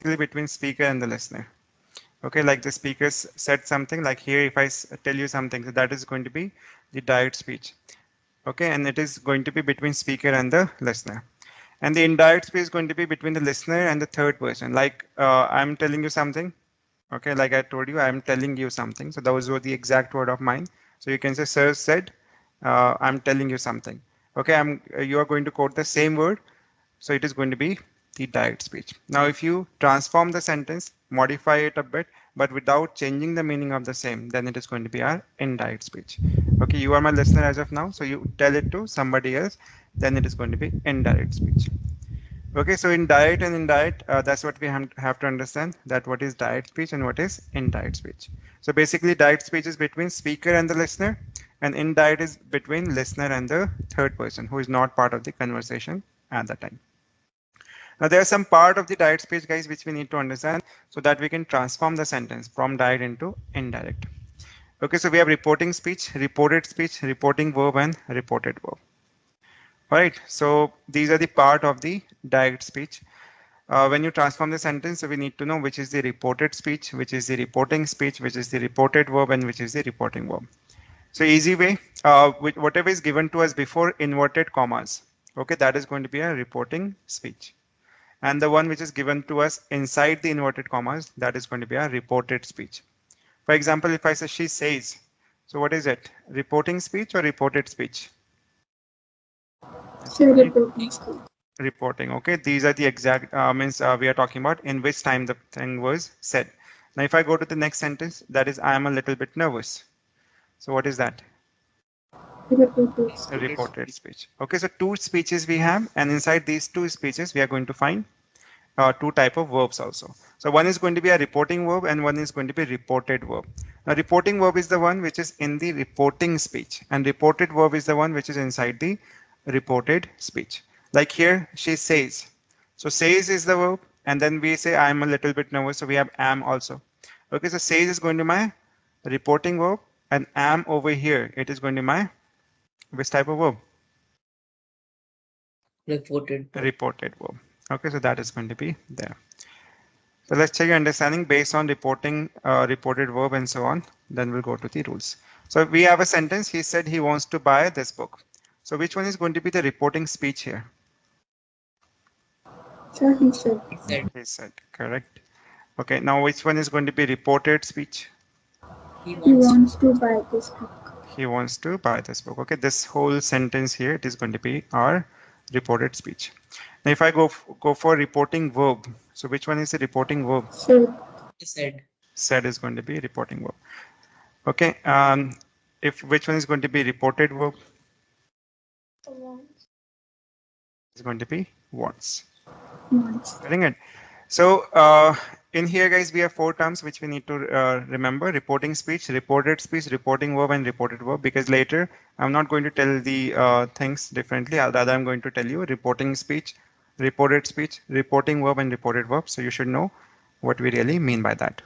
between speaker and the listener. Okay, like the speaker said something, like here if I tell you something, so that is going to be the direct speech. Okay, and it is going to be between speaker and the listener. And the indirect speech is going to be between the listener and the third person. Like I'm telling you something. Okay, like I told you, I'm telling you something. So those were the exact word of mine. So you can say, sir said, I'm telling you something. Okay, you are going to quote the same word. So it is going to be the direct speech. Now, if you transform the sentence, modify it a bit, but without changing the meaning of the same, then it is going to be our indirect speech. Okay, you are my listener as of now, so you tell it to somebody else, then it is going to be indirect speech. Okay, so in direct and indirect, that's what we have to understand, that what is direct speech and what is indirect speech. So basically, direct speech is between speaker and the listener, and indirect is between listener and the third person who is not part of the conversation at the time. Now there are some part of the direct speech, guys, which we need to understand so that we can transform the sentence from direct into indirect. Okay, so we have reporting speech, reporting verb, and reported verb. All right, so these are the part of the direct speech. When you transform the sentence, so we need to know which is the reported speech, which is the reporting speech, which is the reported verb, and which is the reporting verb. So easy way, whatever is given to us before inverted commas, okay, that is going to be a reporting speech. And the one which is given to us inside the inverted commas, that is going to be a reported speech. For example, if I say she says, so what is it? Reporting speech or reported speech? Reporting. Okay, these are the exact we are talking about in which time the thing was said. Now, if I go to the next sentence, that is, I am a little bit nervous. So what is that? Reported speech. Okay, so two speeches we have, and inside these two speeches, we are going to find two type of verbs also. So one is going to be a reporting verb and one is going to be reported verb. Now reporting verb is the one which is in the reporting speech, and reported verb is the one which is inside the reported speech. Like here, she says. So says is the verb, and then we say I am a little bit nervous, so we have am also. Okay, so says is going to my reporting verb, and am over here, it is going to my which type of verb? Reported verb. Okay, so that is going to be there. So let's check your understanding based on reporting, reported verb and so on. Then we'll go to the rules. So we have a sentence. He said he wants to buy this book. So which one is going to be the reporting speech here? So he said. He said, correct. Okay, now which one is going to be reported speech? He wants to buy this book. He wants to buy this book. Okay, this whole sentence here, it is going to be our reported speech. Now, if I go for reporting verb, so which one is the reporting verb? Said. Said is going to be reporting verb. Okay, if which one is going to be reported verb? It's going to be wants. Getting it? So in here, guys, we have four terms which we need to remember: reporting speech, reporting verb, and reported verb. Because later I'm not going to tell the things differently. Rather, I'm going to tell you reporting speech, reporting verb, and reported verb. So you should know what we really mean by that.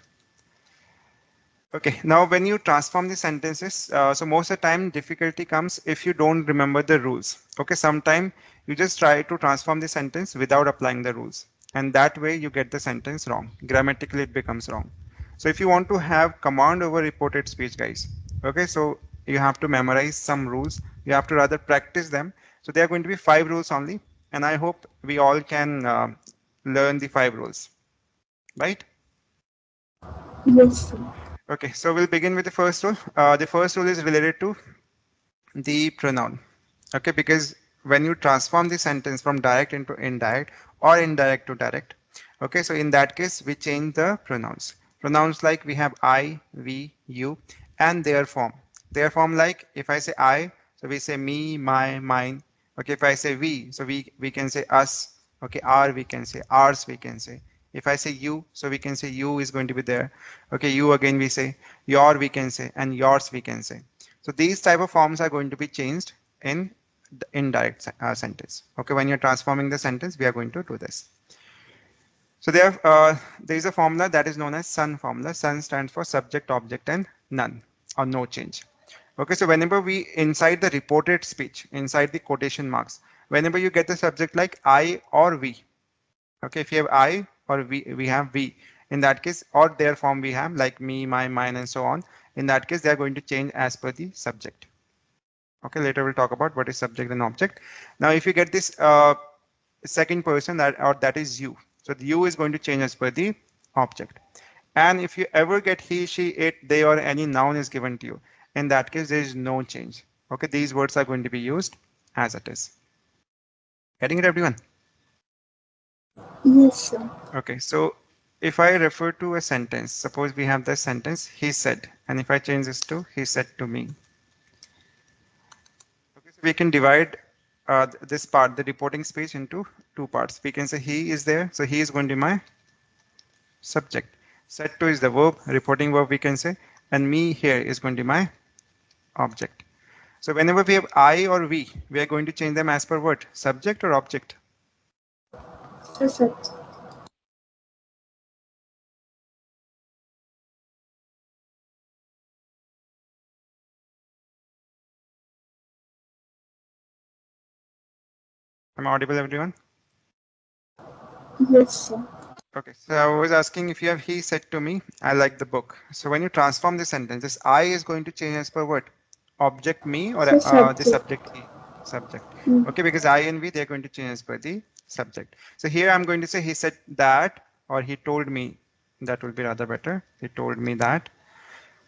Okay, now when you transform the sentences, so most of the time difficulty comes if you don't remember the rules. Okay, sometime you just try to transform the sentence without applying the rules, and that way you get the sentence wrong. Grammatically it becomes wrong. So if you want to have command over reported speech, guys, okay, so you have to memorize some rules. You have to rather practice them. So there are going to be 5 rules only, and I hope we all can learn the 5 rules, right? Yes, sir. Okay, so we'll begin with the first rule. The first rule is related to the pronoun. Okay, because when you transform the sentence from direct into indirect or indirect to direct, okay, so in that case, we change the pronouns. Pronouns like we have I, we, you, and their form. Their form, like if I say I, so we say me, my, mine. Okay, if I say we, so we can say us. Okay, our, we can say ours, we can say. If I say you, so we can say you is going to be there. Okay, you again we say, your we can say, and yours we can say. So these type of forms are going to be changed in the indirect sentence. Okay, when you're transforming the sentence, we are going to do this. So there is a formula that is known as SUN formula. SUN stands for subject, object, and none, or no change. Okay, so whenever we inside the reported speech, inside the quotation marks, whenever you get the subject like I or we, okay, if you have I, or we have we. In that case, or their form we have like me, my, mine, and so on. In that case, they are going to change as per the subject. Okay, later we'll talk about what is subject and object. Now, if you get this second person that is you, so the you is going to change as per the object. And if you ever get he, she, it, they, or any noun is given to you, in that case there is no change. Okay, these words are going to be used as it is. Getting it, everyone? Yes, sir. Okay, so if I refer to a sentence, suppose we have the sentence he said, and if I change this to he said to me. Okay, so we can divide this part, the reporting speech, into two parts. We can say he is there, so he is going to be my subject. Said to is the verb, reporting verb we can say, and me here is going to be my object. So whenever we have I or we are going to change them as per what? Subject or object? The subject. Am I audible, everyone? Yes, sir. Okay, so I was asking if you have he said to me, I like the book. So when you transform the sentence, this I is going to change as per what? Object me or The the subject. subject he? Subject. Mm. Okay, because I and we, they're going to change as per the subject. So here I'm going to say he said that, or he told me. That will be rather better. He told me that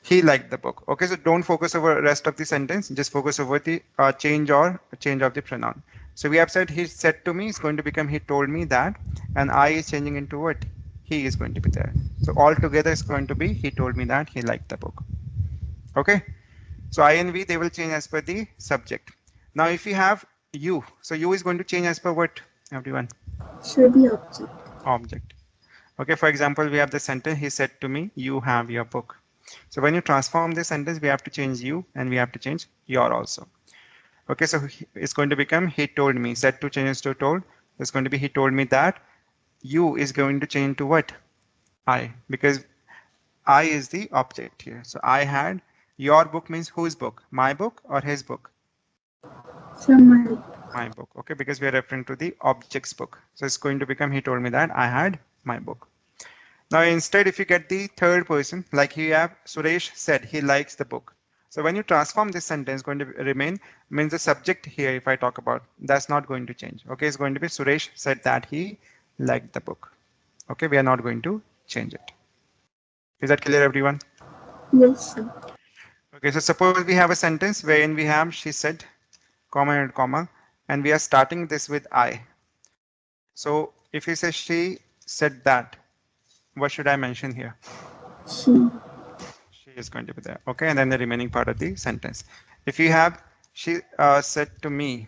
he liked the book. Okay, so don't focus over rest of the sentence. Just focus over the change of the pronoun. So we have said he said to me is going to become he told me that, and I is changing into what? He is going to be there. So all together is going to be he told me that he liked the book. Okay, so I and we, they will change as per the subject. Now if you have you, so you is going to change as per what, everyone? Should be object. Object. Okay, for example, we have the sentence he said to me, you have your book. So when you transform this sentence, we have to change you and we have to change your also. Okay, so it's going to become he told me. Said to changes to told. It's going to be he told me that. You is going to change to what? I, because I is the object here. So I had. Your book means whose book? My book or his book? From my My book. Okay, because we are referring to the object's book. So it's going to become he told me that I had my book. Now instead, if you get the third person, like you have Suresh said he likes the book. So when you transform this sentence, going to remain means the subject here, if I talk about, that's not going to change. Okay, it's going to be Suresh said that he liked the book. Okay, we are not going to change it. Is that clear, everyone? yes, sir. Okay, so suppose we have a sentence wherein we have she said, comma and comma, and we are starting this with I. So if you say she said that, what should I mention here? She. She is going to be there. Okay, and then the remaining part of the sentence. If you have she said to me,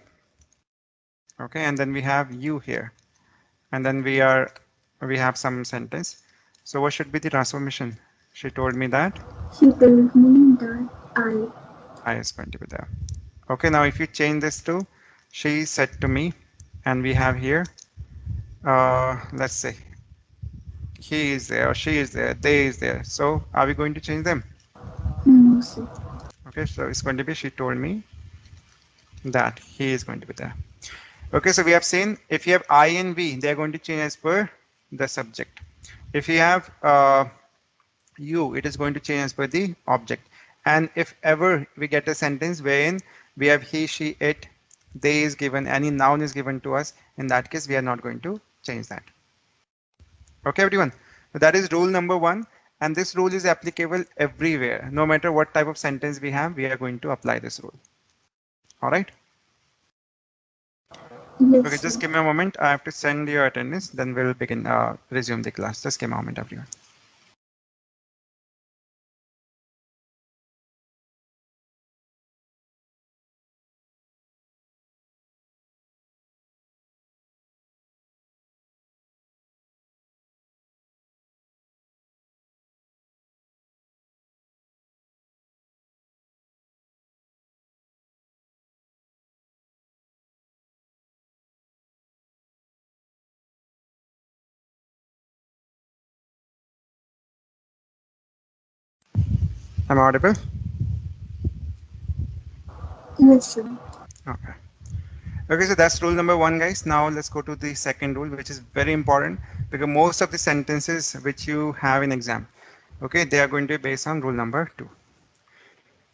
okay, and then we have you here, and then we have some sentence. So what should be the transformation? She told me that She told me that I is going to be there. Okay, now if you change this to she said to me, and we have here, let's say he is there, or she is there, they is there. So are we going to change them? no, sir. Okay, so it's going to be she told me that he is going to be there. Okay, so we have seen if you have I and we, they are going to change as per the subject. If you have you, it is going to change as per the object. And if ever we get a sentence wherein we have he, she, it, they is given, any noun is given to us, in that case we are not going to change that. Okay, everyone. So that is rule number 1. And this rule is applicable everywhere. No matter what type of sentence we have, we are going to apply this rule. All right. Yes, Okay, sir. just give me a moment. I have to send your attendance, then we'll begin, resume the class. Just give me a moment, everyone. Am I audible? Yes, sir. Okay. Okay, so that's rule number 1, guys. Now let's go to the second rule, which is very important because most of the sentences which you have in exam, okay, they are going to be based on rule number 2.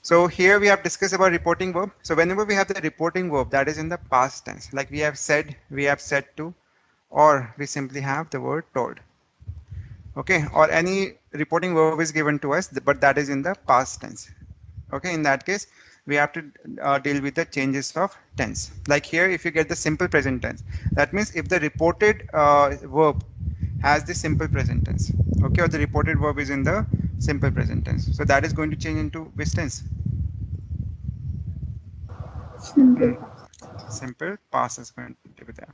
So here we have discussed about reporting verb. So whenever we have the reporting verb that is in the past tense, like we have said to, or we simply have the word told. Okay, or any reporting verb is given to us, but that is in the past tense. Okay, in that case, we have to deal with the changes of tense. Like here, if you get the simple present tense, that means if the reported verb has the simple present tense, okay, or the reported verb is in the simple present tense, so that is going to change into which tense? Simple. Simple past is going to be there.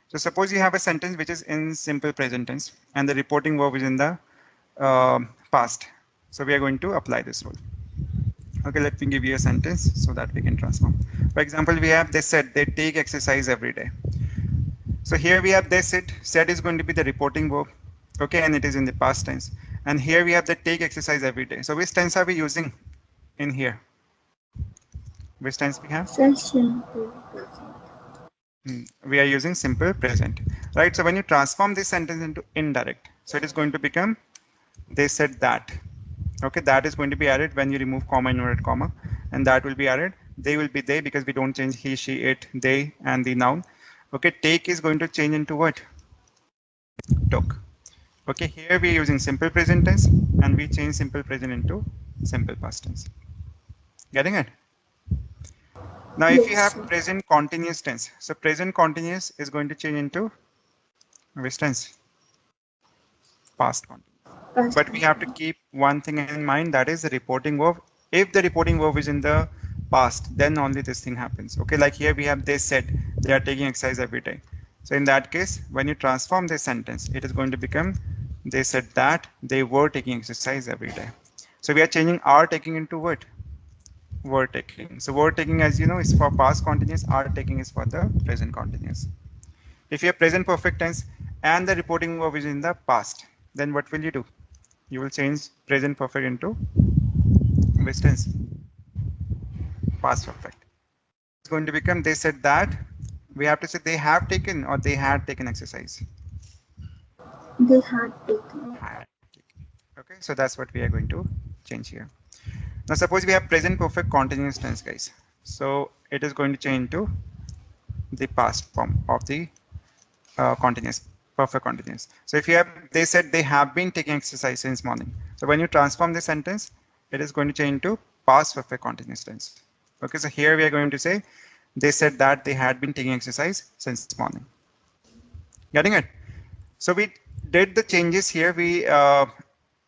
So suppose you have a sentence which is in simple present tense and the reporting verb is in the past. So we are going to apply this rule. Okay, let me give you a sentence so that we can transform. For example, we have they said they take exercise every day. So here we have they said is going to be the reporting verb. Okay, and it is in the past tense. And here we have the take exercise every day. So which tense are we using in here? Which tense we have? Simple. We are using simple present, right? So when you transform this sentence into indirect, so it is going to become they said that. Okay, that is going to be added when you remove comma, inverted comma, and that will be added. They will be they because we don't change he, she, it, they, and the noun. Okay, take is going to change into what? Took. Okay, here we are using simple present tense and we change simple present into simple past tense. Getting it? Now, if you have present continuous tense, so present continuous is going to change into which tense? Past continuous. But we have to keep one thing in mind, that is the reporting verb. If the reporting verb is in the past, then only this thing happens. Okay, like here we have they said they are taking exercise every day. So in that case, when you transform this sentence, it is going to become they said that they were taking exercise every day. So we are changing are taking into what? Were taking. So were taking, as you know, is for past continuous, are taking is for the present continuous. If you have present perfect tense and the reporting verb is in the past, then what will you do? You will change present perfect into which tense? Past perfect. It's going to become they said that. We have to say they have taken or they had taken exercise. They had taken. Okay, so that's what we are going to change here. Now suppose we have present perfect continuous tense, guys. So it is going to change into the past form of the continuous, perfect continuous. So if you have, they said they have been taking exercise since morning. So when you transform this sentence, it is going to change into past perfect continuous tense. Okay, so here we are going to say they said that they had been taking exercise since morning. Getting it? So we did the changes here. We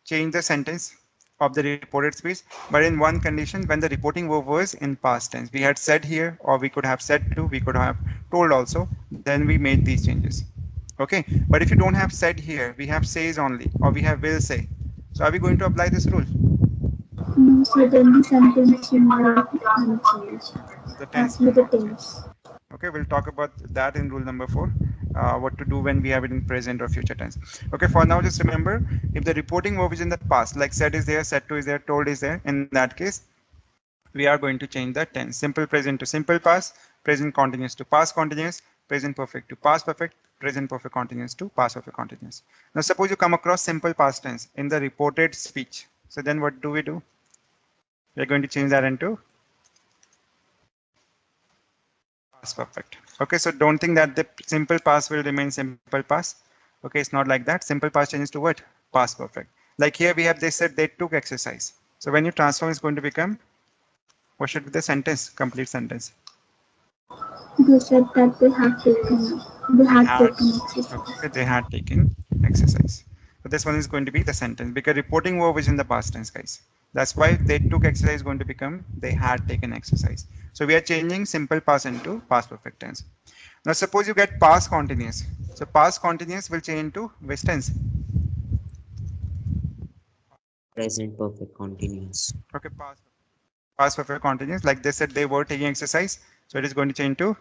changed the sentence of the reported speech, but in one condition, when the reporting verb was in past tense. We had said here, or we could have said to, we could have told also, then we made these changes. Okay, but if you don't have said here, we have says only, or we have will say. So are we going to apply this rule? No, so then the sentence will not be unchanged. The tense. With the tense. Okay, we'll talk about that in rule number 4. What to do when we have it in present or future tense. Okay, for now, just remember, if the reporting verb is in the past, like said is there, said to is there, told is there, in that case, we are going to change the tense. Simple present to simple past, present continuous to past continuous, present perfect to past perfect, present perfect continuous to past perfect continuous. Now, suppose you come across simple past tense in the reported speech. So then what do? We're going to change that into past perfect. Okay, so don't think that the simple past will remain simple past. Okay, it's not like that. Simple past changes to what? Past perfect. Like here we have they said they took exercise. So when you transform, it's going to become, what should be the sentence? Complete sentence. They said that they had taken exercise. Okay, they had taken exercise. So this one is going to be the sentence because reporting verb is in the past tense, guys. That's why they took exercise is going to become they had taken exercise. So we are changing simple past into past perfect tense. Now suppose you get past continuous. So past continuous will change into which tense? Present perfect continuous. Okay, past perfect continuous. Like they said they were taking exercise. So it is going to change to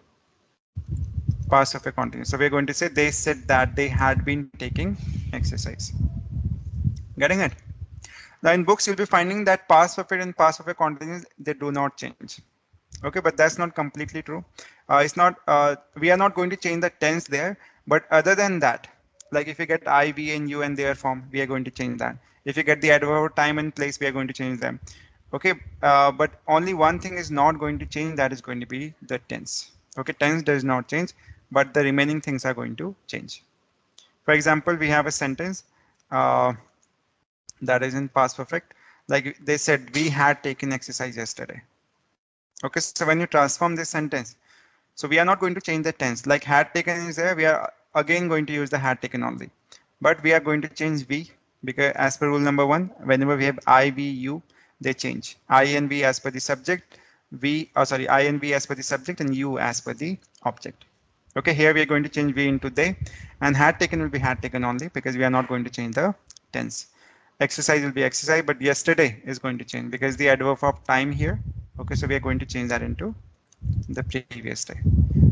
past perfect continuous. So we're going to say they said that they had been taking exercise. Getting it? Now in books you'll be finding that past perfect and past perfect continuous, they do not change. Okay, but that's not completely true. It's not, we are not going to change the tense there, but other than that, like if you get I, we, and you and their form, we are going to change that. If you get the adverb of time and place, we are going to change them. Okay, but only one thing is not going to change, that is going to be the tense. Okay, tense does not change, but the remaining things are going to change. For example, we have a sentence that is in past perfect. Like they said, we had taken exercise yesterday. Okay, so when you transform this sentence, so we are not going to change the tense. Like had taken is there, we are again going to use the had taken only. But we are going to change we, because as per rule number 1, whenever we have I, we, you, they change. I and we as per the subject, I and we as per the subject, and you as per the object. Okay, here we are going to change we into they, and had taken will be had taken only, because we are not going to change the tense. Exercise will be exercise, but yesterday is going to change because the adverb of time here. Okay, so we are going to change that into the previous day.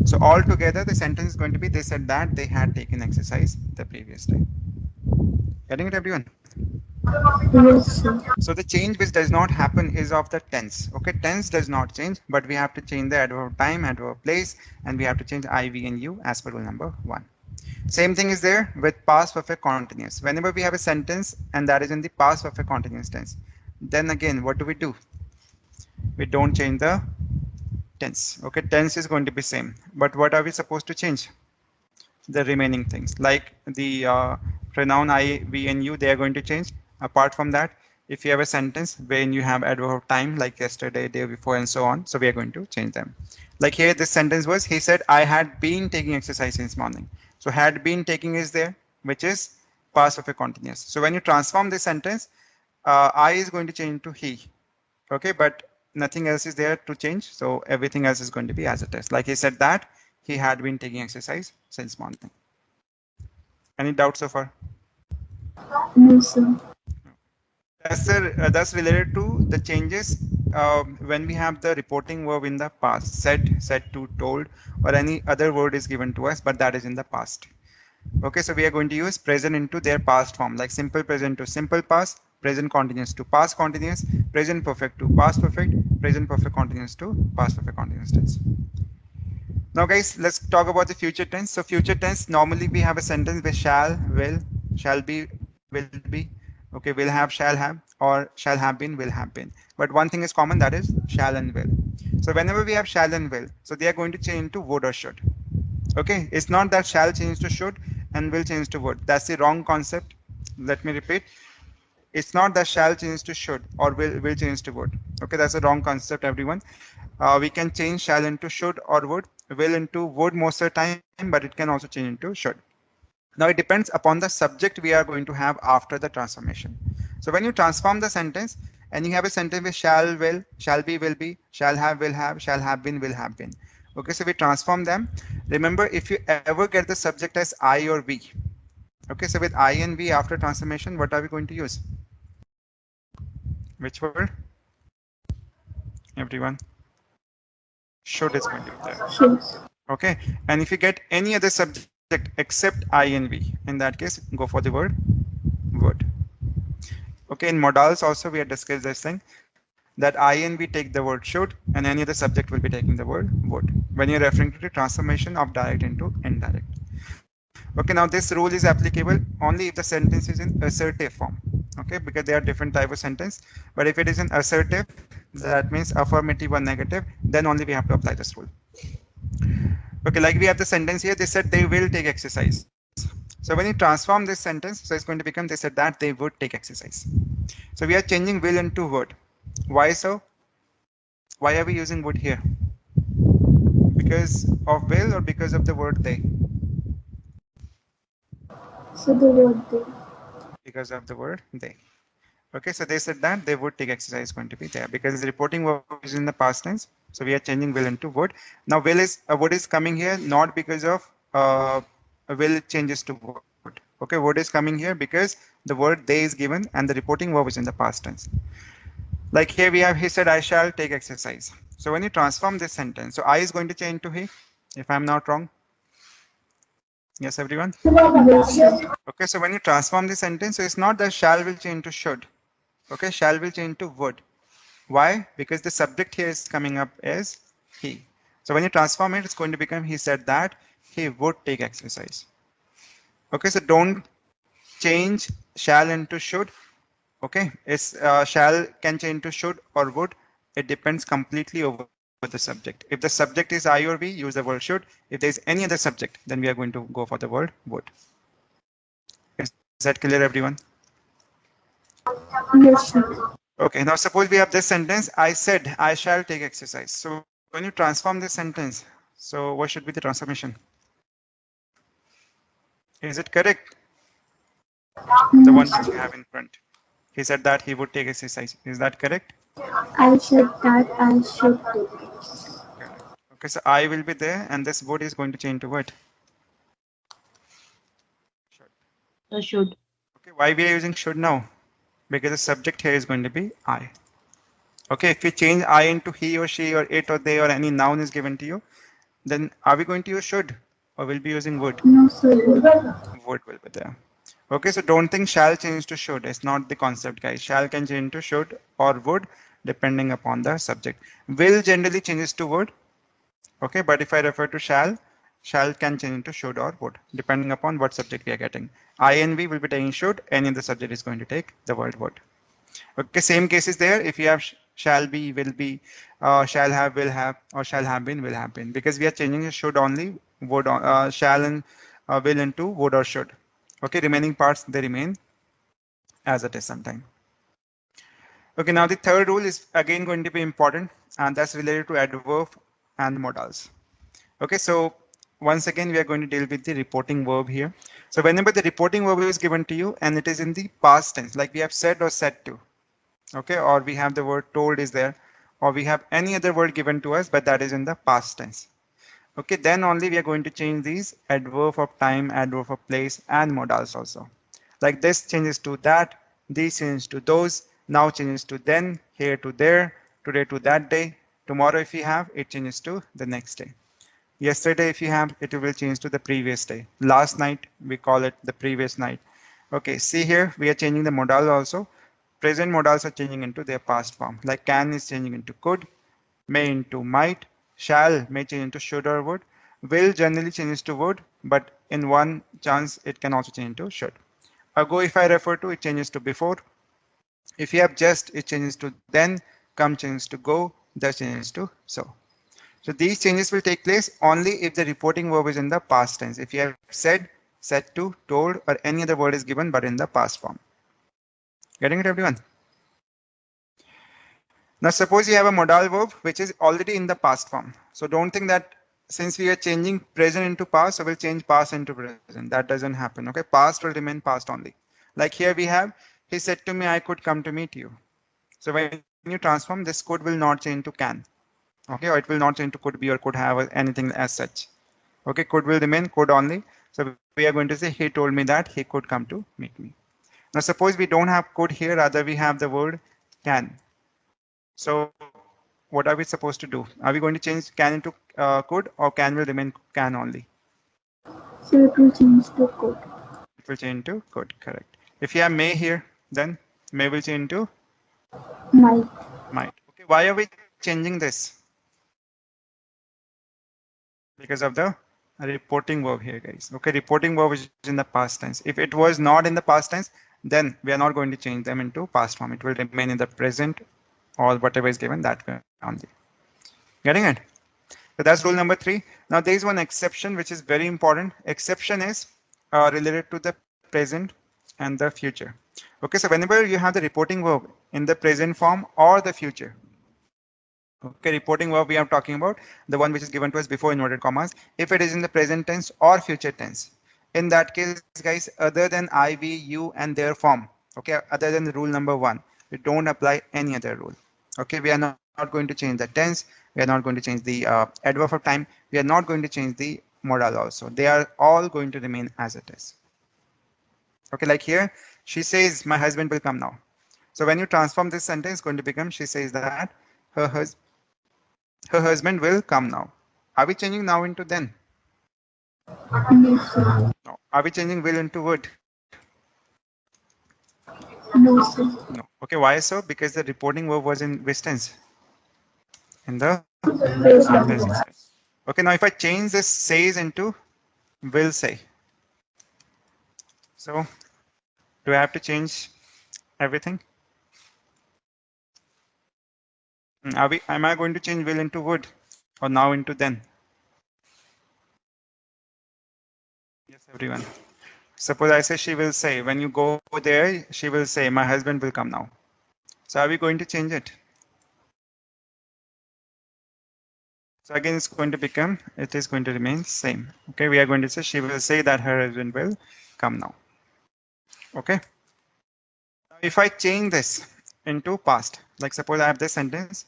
So altogether the sentence is going to be, they said that they had taken exercise the previous day. Getting it, everyone? Yes, sir. So the change which does not happen is of the tense. Okay, tense does not change, but we have to change the adverb time, adverb place, and we have to change I, we, and you as per rule number 1. Same thing is there with past perfect continuous. Whenever we have a sentence and that is in the past perfect continuous tense, then again what do? We don't change the tense. Okay, tense is going to be same, but what are we supposed to change? The remaining things, like the pronoun I, we, and you, they are going to change. Apart from that, if you have a sentence when you have adverb of time, like yesterday, day before, and so on, so we are going to change them. Like here, this sentence was, he said, I had been taking exercise since morning. So had been taking is there, which is past perfect continuous. So when you transform this sentence, I is going to change to he. Okay, but nothing else is there to change, so everything else is going to be as it is. Like he said that he had been taking exercise since morning. Any doubts so far? No, sir. That's related to the changes when we have the reporting verb in the past. Said, said to, told, or any other word is given to us, but that is in the past. Okay, so we are going to use present into their past form, like simple present to simple past, present continuous to past continuous, present perfect to past perfect, present perfect continuous to past perfect continuous tense. Now guys, let's talk about the future tense. So future tense, normally we have a sentence with shall, will, shall be, will be, okay, will have, or shall have been, will have been. But one thing is common, that is shall and will. So whenever we have shall and will, so they are going to change into would or should. Okay, it's not that shall change to should and will change to would. That's the wrong concept. Let me repeat. It's not that shall change to should or will change to would. Okay, that's a wrong concept, everyone. We can change shall into should or would, will into would most of the time, but it can also change into should. Now it depends upon the subject we are going to have after the transformation. So when you transform the sentence and you have a sentence with shall, will, shall be, shall have been, will have been. Okay, so we transform them. Remember, if you ever get the subject as I or we, okay, so with I and we after transformation, what are we going to use? Which word? Everyone? Should is going to be there. Should. Okay, and if you get any other subject except I and we, in that case, go for the word would. Okay, in modals also we have discussed this thing, that I and we take the word should, and any other subject will be taking the word would when you're referring to the transformation of direct into indirect. Okay, now this rule is applicable only if the sentence is in assertive form. Okay, because there are different type of sentence, but if it is in assertive, that means affirmative or negative, then only we have to apply this rule. Okay, like we have the sentence here, they said they will take exercise. So when you transform this sentence, so it's going to become, they said that they would take exercise. So we are changing will into would. Why so? Why are we using would here? Because of will or because of the word they? So the word they. Because of the word they. Okay, so they said that they would take exercise, going to be there because the reporting verb is in the past tense. So we are changing will into would. Now will is would is coming here not because of will changes to would. Okay, would is coming here because the word they is given and the reporting verb is in the past tense. Like here we have, he said I shall take exercise. So when you transform this sentence, so I is going to change to he, if I'm not wrong. Yes, everyone? Yes, sir. Okay, so when you transform the sentence, so it's not that shall will change to should. Okay, shall will change to would. Why? Because the subject here is coming up as he. So when you transform it, it's going to become he said that he would take exercise. Okay, so don't change shall into should. Okay, it's shall can change to should or would. It depends completely over the subject. If the subject is I or we, use the word should. If there is any other subject, then we are going to go for the word would. Is that clear, everyone? Yes, sir. Okay, now suppose we have this sentence, I said I shall take exercise. So when you transform this sentence, so what should be the transformation? Is it correct? The No, one which you sir. have in front. He said that he would take exercise. Is that correct? I said that I should take it. Correct. Okay, so I will be there and this would is going to change to what? Should. Should. Okay, why we are using should now? Because the subject here is going to be I. Okay, if we change I into he or she or it or they or any noun is given to you, then are we going to use should or will be using would? No, sir. Would will be there. Okay, so don't think shall change to should. It's not the concept, guys. Shall can change to should or would depending upon the subject. Will generally changes to would. Okay, but if I refer to shall can change into should or would depending upon what subject we are getting. I and we will be taking should, any other subject is going to take the word would. Okay, same case is there. If you have shall be, will be, shall have, will have, or shall have been, will have been, because we are changing should only, would, shall and will into would or should. Okay, remaining parts they remain as it is sometime. Okay, now the third rule is again going to be important, and that's related to adverb and modals. Okay, so once again we are going to deal with the reporting verb here. So whenever the reporting verb is given to you and it is in the past tense, like we have said or said to, okay, or we have the word told is there, or we have any other word given to us, but that is in the past tense. Okay, then only we are going to change these adverb of time, adverb of place, and modals also. Like this changes to that, these changes to those, now changes to then, here to there, today to that day, tomorrow if you have, it changes to the next day. Yesterday if you have, it will change to the previous day. Last night, we call it the previous night. Okay, see here, we are changing the modal also. Present modals are changing into their past form. Like can is changing into could, may into might, shall may change into should or would, will generally changes to would, but in one chance it can also change into should. Ago if I refer to, it changes to before. If you have just, it changes to then, come changes to go, thus changes to so. So these changes will take place only if the reporting verb is in the past tense. If you have said, said to, told, or any other word is given but in the past form. Getting it, everyone? Now suppose you have a modal verb which is already in the past form. So don't think that since we are changing present into past, so we'll change past into present. That doesn't happen. Okay, past will remain past only. Like here we have, he said to me, I could come to meet you. So when you transform, this could will not change to can. Okay, or it will not change to could be or could have or anything as such. Okay, could will remain could only. So we are going to say he told me that he could come to meet me. Now suppose we don't have could here, rather we have the word can. So what are we supposed to do? Are we going to change can into could, or can will remain can only? So it will change to could. It will change to could, correct. If you have may here, then may will change to Might. might. Okay, why are we changing this? Because of the reporting verb here, guys. Okay, reporting verb is in the past tense. If it was not in the past tense, then we are not going to change them into past form. It will remain in the present or whatever is given that way only. Getting it? So that's rule number 3. Now there is one exception which is very important. Exception is related to the present and the future. Okay, so whenever you have the reporting verb in the present form or the future. Okay, reporting verb we are talking about the one which is given to us before inverted commas. If it is in the present tense or future tense, in that case, guys, other than I, we, you, and their form. Okay, other than the rule number 1, we don't apply any other rule. Okay, we are not going to change the tense. We are not going to change the adverb of time. We are not going to change the modal also. They are all going to remain as it is. Okay, like here, she says, my husband will come now. So when you transform this sentence, it's going to become, she says that her husband will come now. Are we changing now into then? Yes, sir. No. Are we changing will into would? No, sir. No. Okay, why so? Because the reporting verb was in which tense? In the Present say. Okay, now if I change this says into will say, so do I have to change everything? Am I going to change will into would or now into then? Yes, everyone. Suppose I say she will say, when you go there, she will say, my husband will come now. So are we going to change it? So again, it's going to become, it is going to remain same. Okay, we are going to say, she will say that her husband will come now. Okay. Now if I change this into past, like suppose I have this sentence,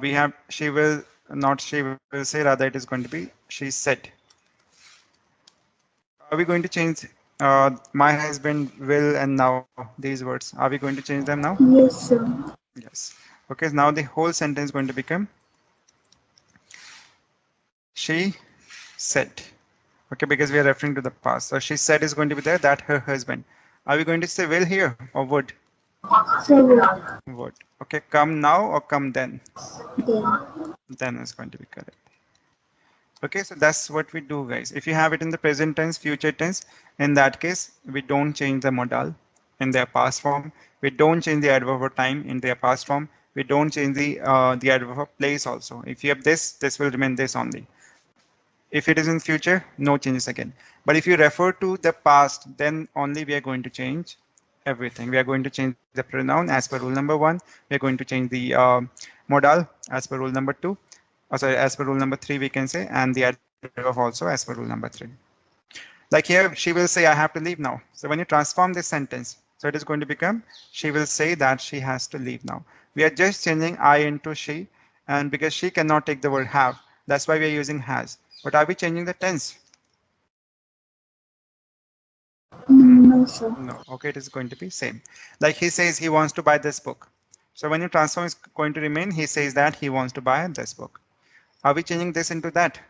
we have she will, not she will say, rather it is going to be she said. Are we going to change my husband will and now these words? Are we going to change them now? Yes, sir. Yes. Okay, so now the whole sentence is going to become she said. Okay, because we are referring to the past. So she said is going to be there, that her husband. Are we going to say will here or would? Sir, Would. Okay, come now or come then? then. Then is going to be correct. Okay, so that's what we do, guys. If you have it in the present tense, future tense, in that case, we don't change the modal in their past form. We don't change the adverb of time in their past form. We don't change the adverb of place also. If you have this will remain this only. If it is in future, no changes again. But if you refer to the past, then only we are going to change everything. We are going to change the pronoun as per rule number 1. We are going to change the modal as per rule number 2. Sorry, as per rule number 3 we can say, and the adverb also as per rule number 3. Like here, she will say, I have to leave now. So when you transform this sentence, so it is going to become, she will say that she has to leave now. We are just changing I into she, and because she cannot take the word have, that's why we are using has. But are we changing the tense? No, sir. No. Okay, it is going to be same. Like he says he wants to buy this book. So when you transform, it's going to remain, he says that he wants to buy this book. Are we changing this into that?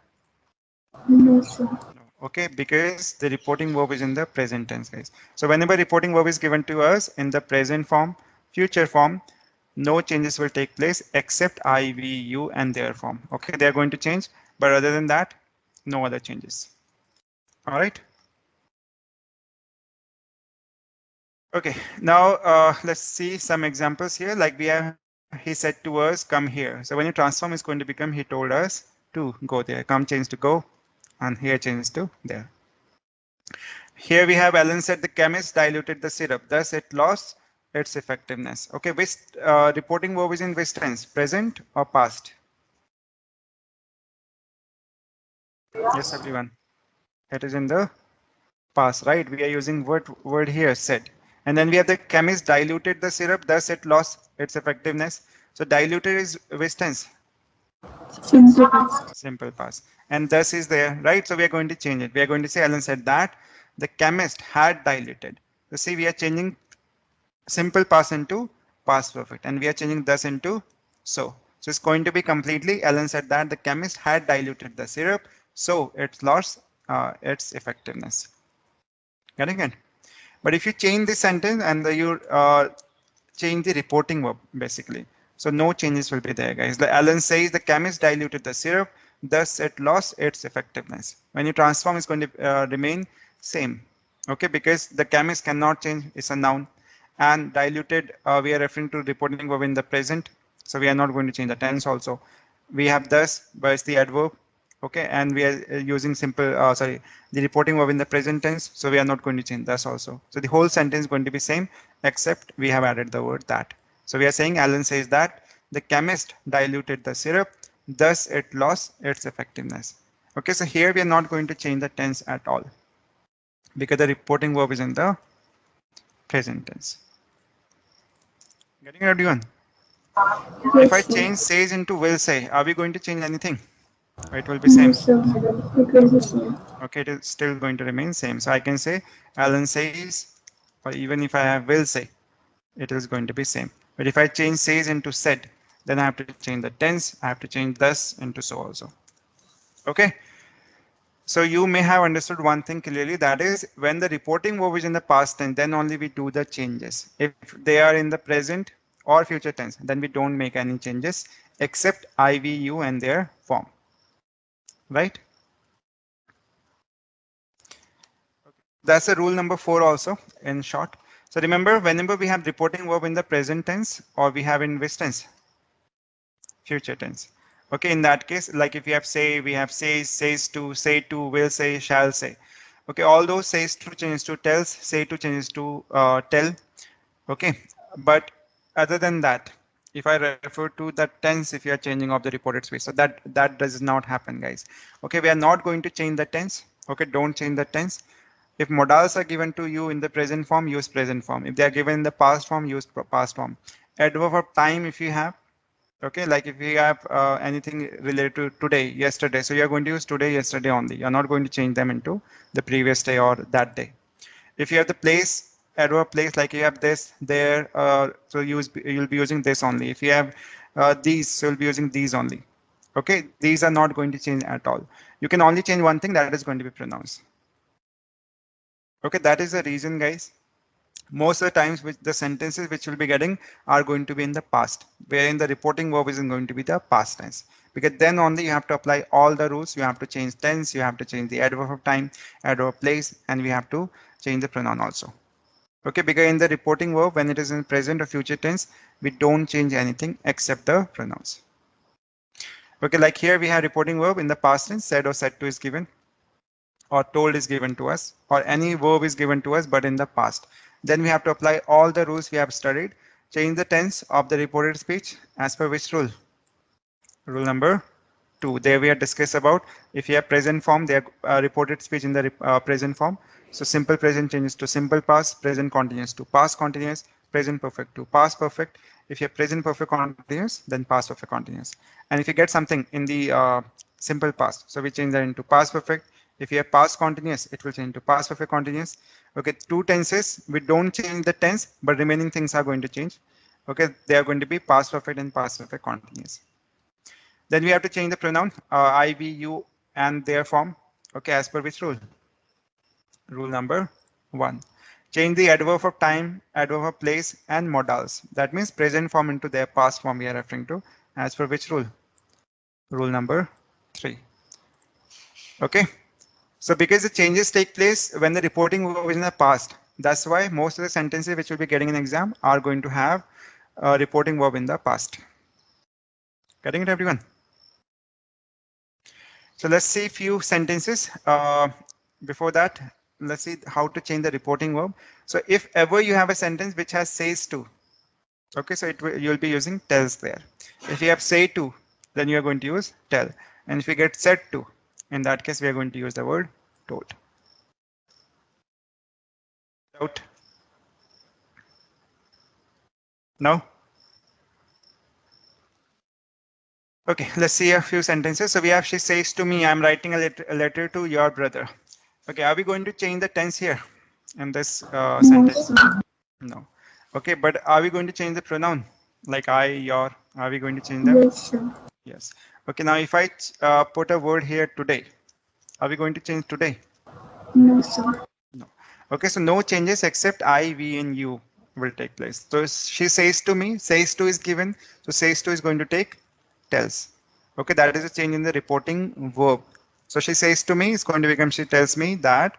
No, sir. No. Okay, because the reporting verb is in the present tense, guys. So whenever reporting verb is given to us in the present form, future form, no changes will take place except I, we, you, and their form. Okay, they are going to change, but other than that, no other changes. All right. Okay, now let's see some examples here. Like we have, he said to us, come here. So when you transform, it's going to become, he told us to go there. Come change to go, and here changes to there. Here we have Alan said the chemist diluted the syrup, thus it lost its effectiveness. Okay, which reporting verb is in which tense? Present or past? Yes, everyone. It is in the past, right? We are using word here, said. And then we have the chemist diluted the syrup, thus it lost its effectiveness. So diluted is which tense? Simple past. Simple past. And thus is there, right? So we are going to change it. We are going to say Alan said that the chemist had diluted. So see, we are changing simple past into past perfect, and we are changing thus into so. So it's going to be completely, Alan said that the chemist had diluted the syrup, so it lost its effectiveness. Getting it? But if you change the sentence and you change the reporting verb, basically, so no changes will be there, guys. The Alan says the chemist diluted the syrup, thus it lost its effectiveness. When you transform, it's going to remain same. Okay, because the chemist cannot change, it's a noun. And diluted, we are referring to reporting verb in the present, so we are not going to change the tense also. We have thus, but it's the adverb. Okay, and we are using simple, the reporting verb in the present tense, so we are not going to change thus also. So the whole sentence is going to be same, except we have added the word that. So we are saying Alan says that the chemist diluted the syrup, thus it lost its effectiveness. Okay, so here we are not going to change the tense at all, because the reporting verb is in the present tense. Getting it, everyone? Yes, If I sir. change says into will say, are we going to change anything? Or it will be No, same. sir. It will be same. Okay, it is still going to remain same. So I can say Alan says, or even if I have will say, it is going to be same. But if I change says into said, then I have to change the tense. I have to change thus into so also. Okay. So you may have understood one thing clearly, that is when the reporting verb is in the past tense, then only we do the changes. If they are in the present or future tense, then we don't make any changes except I, we, you and their form, right? That's the rule number 4 also in short. So remember, whenever we have reporting verb in the present tense or we have in which tense? Future tense. Okay, in that case, like if you have say, we have says to, will say, shall say. Okay, all those says to changes to tells, say to changes to tell. Okay, but other than that, if I refer to the tense, if you are changing of the reported speech, so that does not happen, guys. Okay, we are not going to change the tense. Okay, don't change the tense. If modals are given to you in the present form, use present form. If they are given in the past form, use past form. Adverb of time, if you have, okay, like if you have anything related to today, yesterday, so you are going to use today, yesterday only. You are not going to change them into the previous day or that day. If you have the place, adverb place, like you have this, there, so you'll be using this only. If you have these, so you'll be using these only. Okay, these are not going to change at all. You can only change one thing, that is going to be pronouns. Okay, that is the reason, guys. Most of the times which the sentences which you'll be getting are going to be in the past, wherein the reporting verb is going to be the past tense, because then only you have to apply all the rules. You have to change tense, you have to change the adverb of time, adverb of place, and we have to change the pronoun also. Okay, because in the reporting verb, when it is in present or future tense, we don't change anything except the pronouns. Okay, like here we have reporting verb in the past tense, said or said to is given, or told is given to us, or any verb is given to us but in the past. Then we have to apply all the rules we have studied. Change the tense of the reported speech as per which rule? Rule number 2. There we have discussed about if you have present form, they are reported speech in the present form. So simple present changes to simple past, present continuous to past continuous, present perfect to past perfect. If you have present perfect continuous, then past perfect continuous. And if you get something in the simple past, so we change that into past perfect. If you have past continuous, it will change to past perfect continuous. Okay, two tenses, we don't change the tense, but remaining things are going to change. Okay, they are going to be past perfect and past perfect continuous. Then we have to change the pronoun I, we, you, and their form. Okay, as per which rule? Rule number 1. Change the adverb of time, adverb of place, and modals. That means present form into their past form we are referring to. As per which rule? Rule number 3. Okay. So because the changes take place when the reporting verb is in the past, that's why most of the sentences which will be getting an exam are going to have a reporting verb in the past. Getting it, everyone? So let's see a few sentences. Before that, let's see how to change the reporting verb. So if ever you have a sentence which has says to, okay, so you'll be using tells there. If you have say to, then you are going to use tell. And if you get said to, in that case, we are going to use the word told. Out. No? Okay, let's see a few sentences. So we have, she says to me, I'm writing a letter to your brother. Okay, are we going to change the tense here in this sentence? No. Okay, but are we going to change the pronoun? Like I, your, are we going to change them? Yes, sir. Yes. Okay, now if I put a word here today, are we going to change today? No, sir. No. Okay, so no changes except I, we, and you will take place. So she says to me, says to is given. So says to is going to take tells. Okay, that is a change in the reporting verb. So she says to me is going to become she tells me that,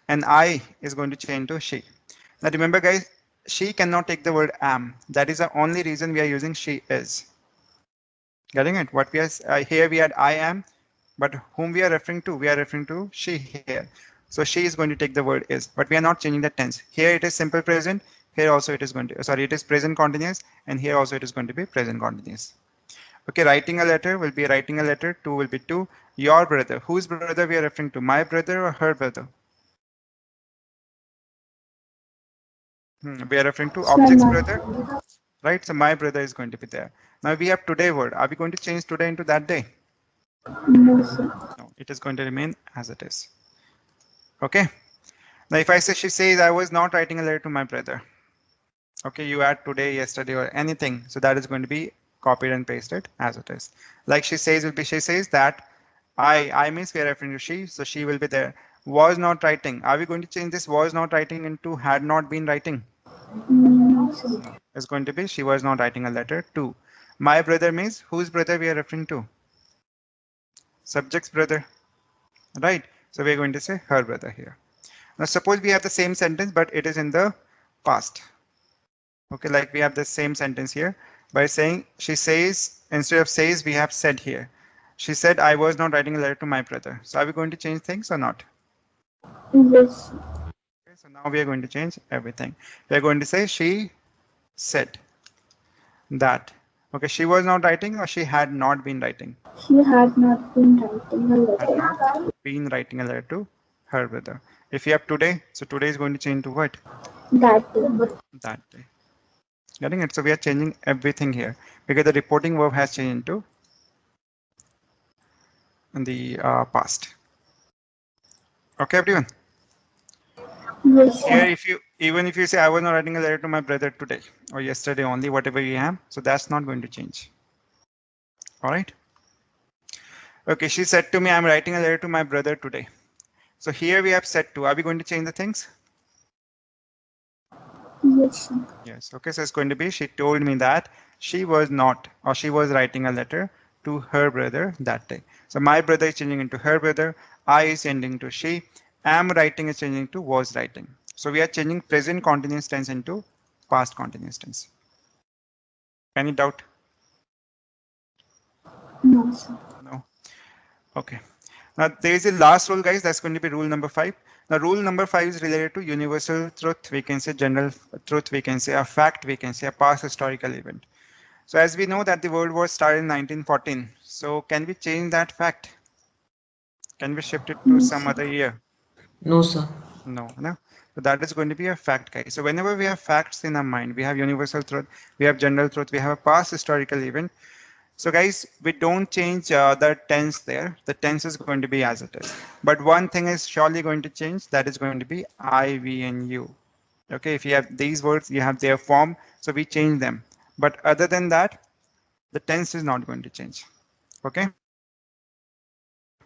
and I is going to change to she. Now remember, guys, she cannot take the word am. That is the only reason we are using she is. Getting it? What we are here we had I am, but whom we are referring to? We are referring to she here. So she is going to take the word is, but we are not changing the tense. Here it is simple present. Here also it is going to, sorry, it is present continuous, and here also it is going to be present continuous. Okay, writing a letter will be writing a letter to will be to your brother. Whose brother we are referring to? My brother or her brother? We are referring to object's brother, right? So my brother is going to be there. Now we have today word. Are we going to change today into that day? No, sir. No, it is going to remain as it is. Okay. Now if I say she says I was not writing a letter to my brother. Okay, you add today, yesterday, or anything. So that is going to be copied and pasted as it is. Like she says will be she says that I means we are referring to she, so she will be there. Was not writing. Are we going to change this was not writing into had not been writing? No, sir. It's going to be she was not writing a letter to. My brother means whose brother we are referring to? Subject's brother, right? So we are going to say her brother here. Now suppose we have the same sentence, but it is in the past. Okay, like we have the same sentence here by saying she says, instead of says, we have said here. She said, I was not writing a letter to my brother. So are we going to change things or not? Yes. Okay, so now we are going to change everything. We are going to say she said that. Okay, she was not writing or she had not been writing. She had not been writing a Had letter. not been writing a letter to her brother. If you have today, so today is going to change to what? That day. That day. Getting it? So we are changing everything here because the reporting verb has changed into the past. Okay, everyone. Yes. Here, if you even if you say I was not writing a letter to my brother today or yesterday only, whatever you have, so that's not going to change. All right. Okay, she said to me, I'm writing a letter to my brother today. So here we have said to. Are we going to change the things? Yes. Yes. Okay, so it's going to be she told me that she was not or she was writing a letter to her brother that day. So my brother is changing into her brother. I is changing to she. Am writing is changing to was writing. So we are changing present continuous tense into past continuous tense. Any doubt? No, sir. No. Okay. Now there is a last rule, guys. That's going to be rule number 5. Now rule number 5 is related to universal truth. We can say general truth. We can say a fact. We can say a past historical event. So as we know that the World War started in 1914. So can we change that fact? Can we shift it to No, some sir. other year? No, sir. No. So that is going to be a fact, guys. So whenever we have facts in our mind, we have universal truth, we have general truth, we have a past historical event. So guys, we don't change the tense there. The tense is going to be as it is. But one thing is surely going to change. That is going to be I, we, and you. Okay, if you have these words, you have their form. So we change them. But other than that, the tense is not going to change. Okay.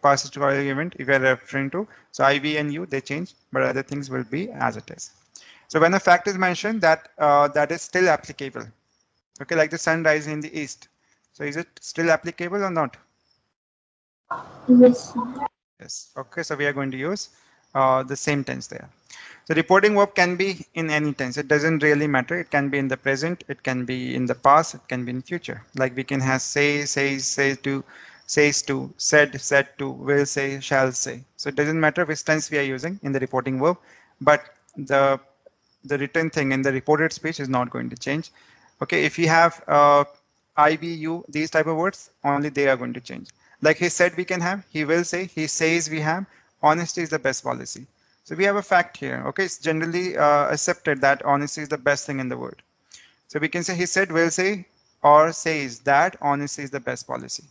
Past historical event, if you are referring to, so I, we, and you, they change, but other things will be as it is. So when a fact is mentioned, that is still applicable. Okay, like the sun rising in the east. So is it still applicable or not? Yes, sir. Yes. Okay, so we are going to use the same tense there. So reporting verb can be in any tense. It doesn't really matter. It can be in the present. It can be in the past. It can be in future. Like we can have say, says, say to, says to, said to, will say, shall say. So it doesn't matter which tense we are using in the reporting verb, but the written thing in the reported speech is not going to change. Okay, if you have I, be, you, these type of words, only they are going to change. Like he said, we can have, he will say, he says, we have, honesty is the best policy. So we have a fact here. Okay, it's generally accepted that honesty is the best thing in the world. So we can say he said, will say, or says that honesty is the best policy.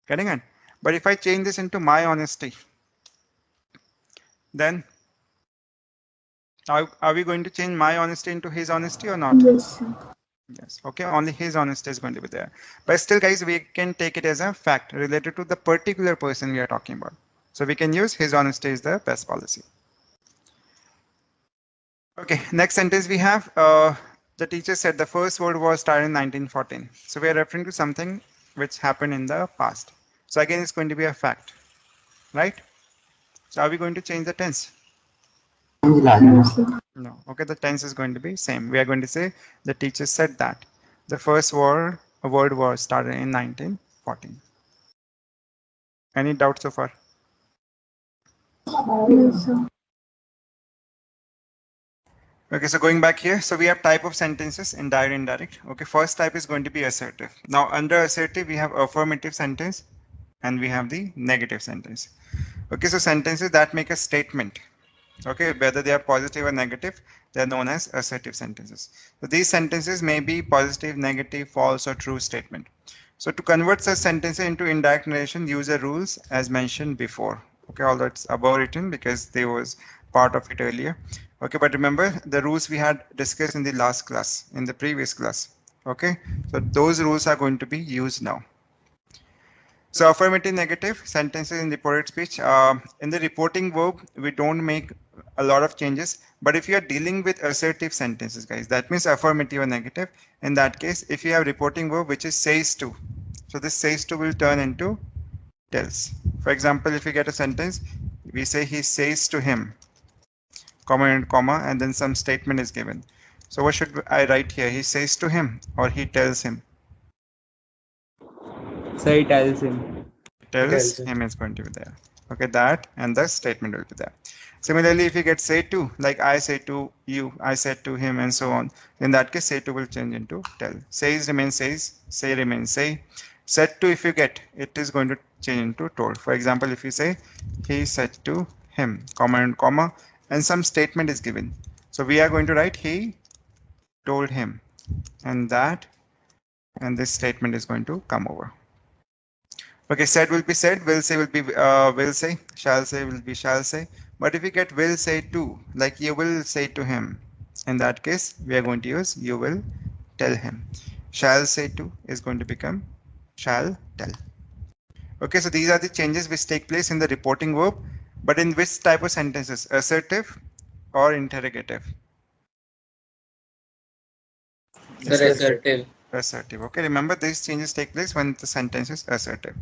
Getting it? But if I change this into my honesty, then are we going to change my honesty into his honesty or not? Yes, sir. Yes. Okay, only his honesty is going to be there. But still, guys, we can take it as a fact related to the particular person we are talking about. So we can use his honesty is the best policy. Okay, next sentence we have, the teacher said the first World War started in 1914. So we are referring to something which happened in the past. So again, it's going to be a fact, right? So are we going to change the tense? No, sir. No. Okay, the tense is going to be same. We are going to say the teacher said that the first World War started in 1914. Any doubts so far? No, sir. Okay, so going back here, so we have type of sentences in direct indirect. Okay, first type is going to be assertive. Now under assertive, we have affirmative sentence and we have the negative sentence. Okay, so sentences that make a statement. Okay, whether they are positive or negative, they are known as assertive sentences. So these sentences may be positive, negative, false, or true statement. So to convert such sentences into indirect narration, use the rules as mentioned before. Okay, although it's above written because there was part of it earlier. Okay, but remember the rules we had discussed in the last class, in the previous class. Okay, so those rules are going to be used now. So affirmative, negative sentences in reported speech. In the reporting verb, we don't make a lot of changes. But if you are dealing with assertive sentences, guys, that means affirmative or negative. In that case, if you have reporting verb which is says to, so this says to will turn into tells. For example, if you get a sentence, we say he says to him, comma, and then some statement is given. So what should I write here? He says to him or he tells him? Say tells him. Tells him is going to be there. Okay, that and the statement will be there. Similarly, if you get say to, like I say to you, I said to him, and so on, in that case, say to will change into tell. Says remains says, say remains say. Said to, if you get, it is going to change into told. For example, if you say he said to him, comma, and some statement is given. So we are going to write he told him, and that, and this statement is going to come over. Okay, said will be said, will say will be will say, shall say will be shall say. But if we get will say to, like you will say to him, in that case, we are going to use you will tell him. Shall say to is going to become shall tell. Okay, so these are the changes which take place in the reporting verb, but in which type of sentences? Assertive or interrogative? Assertive. Assertive. Okay, remember these changes take place when the sentence is assertive.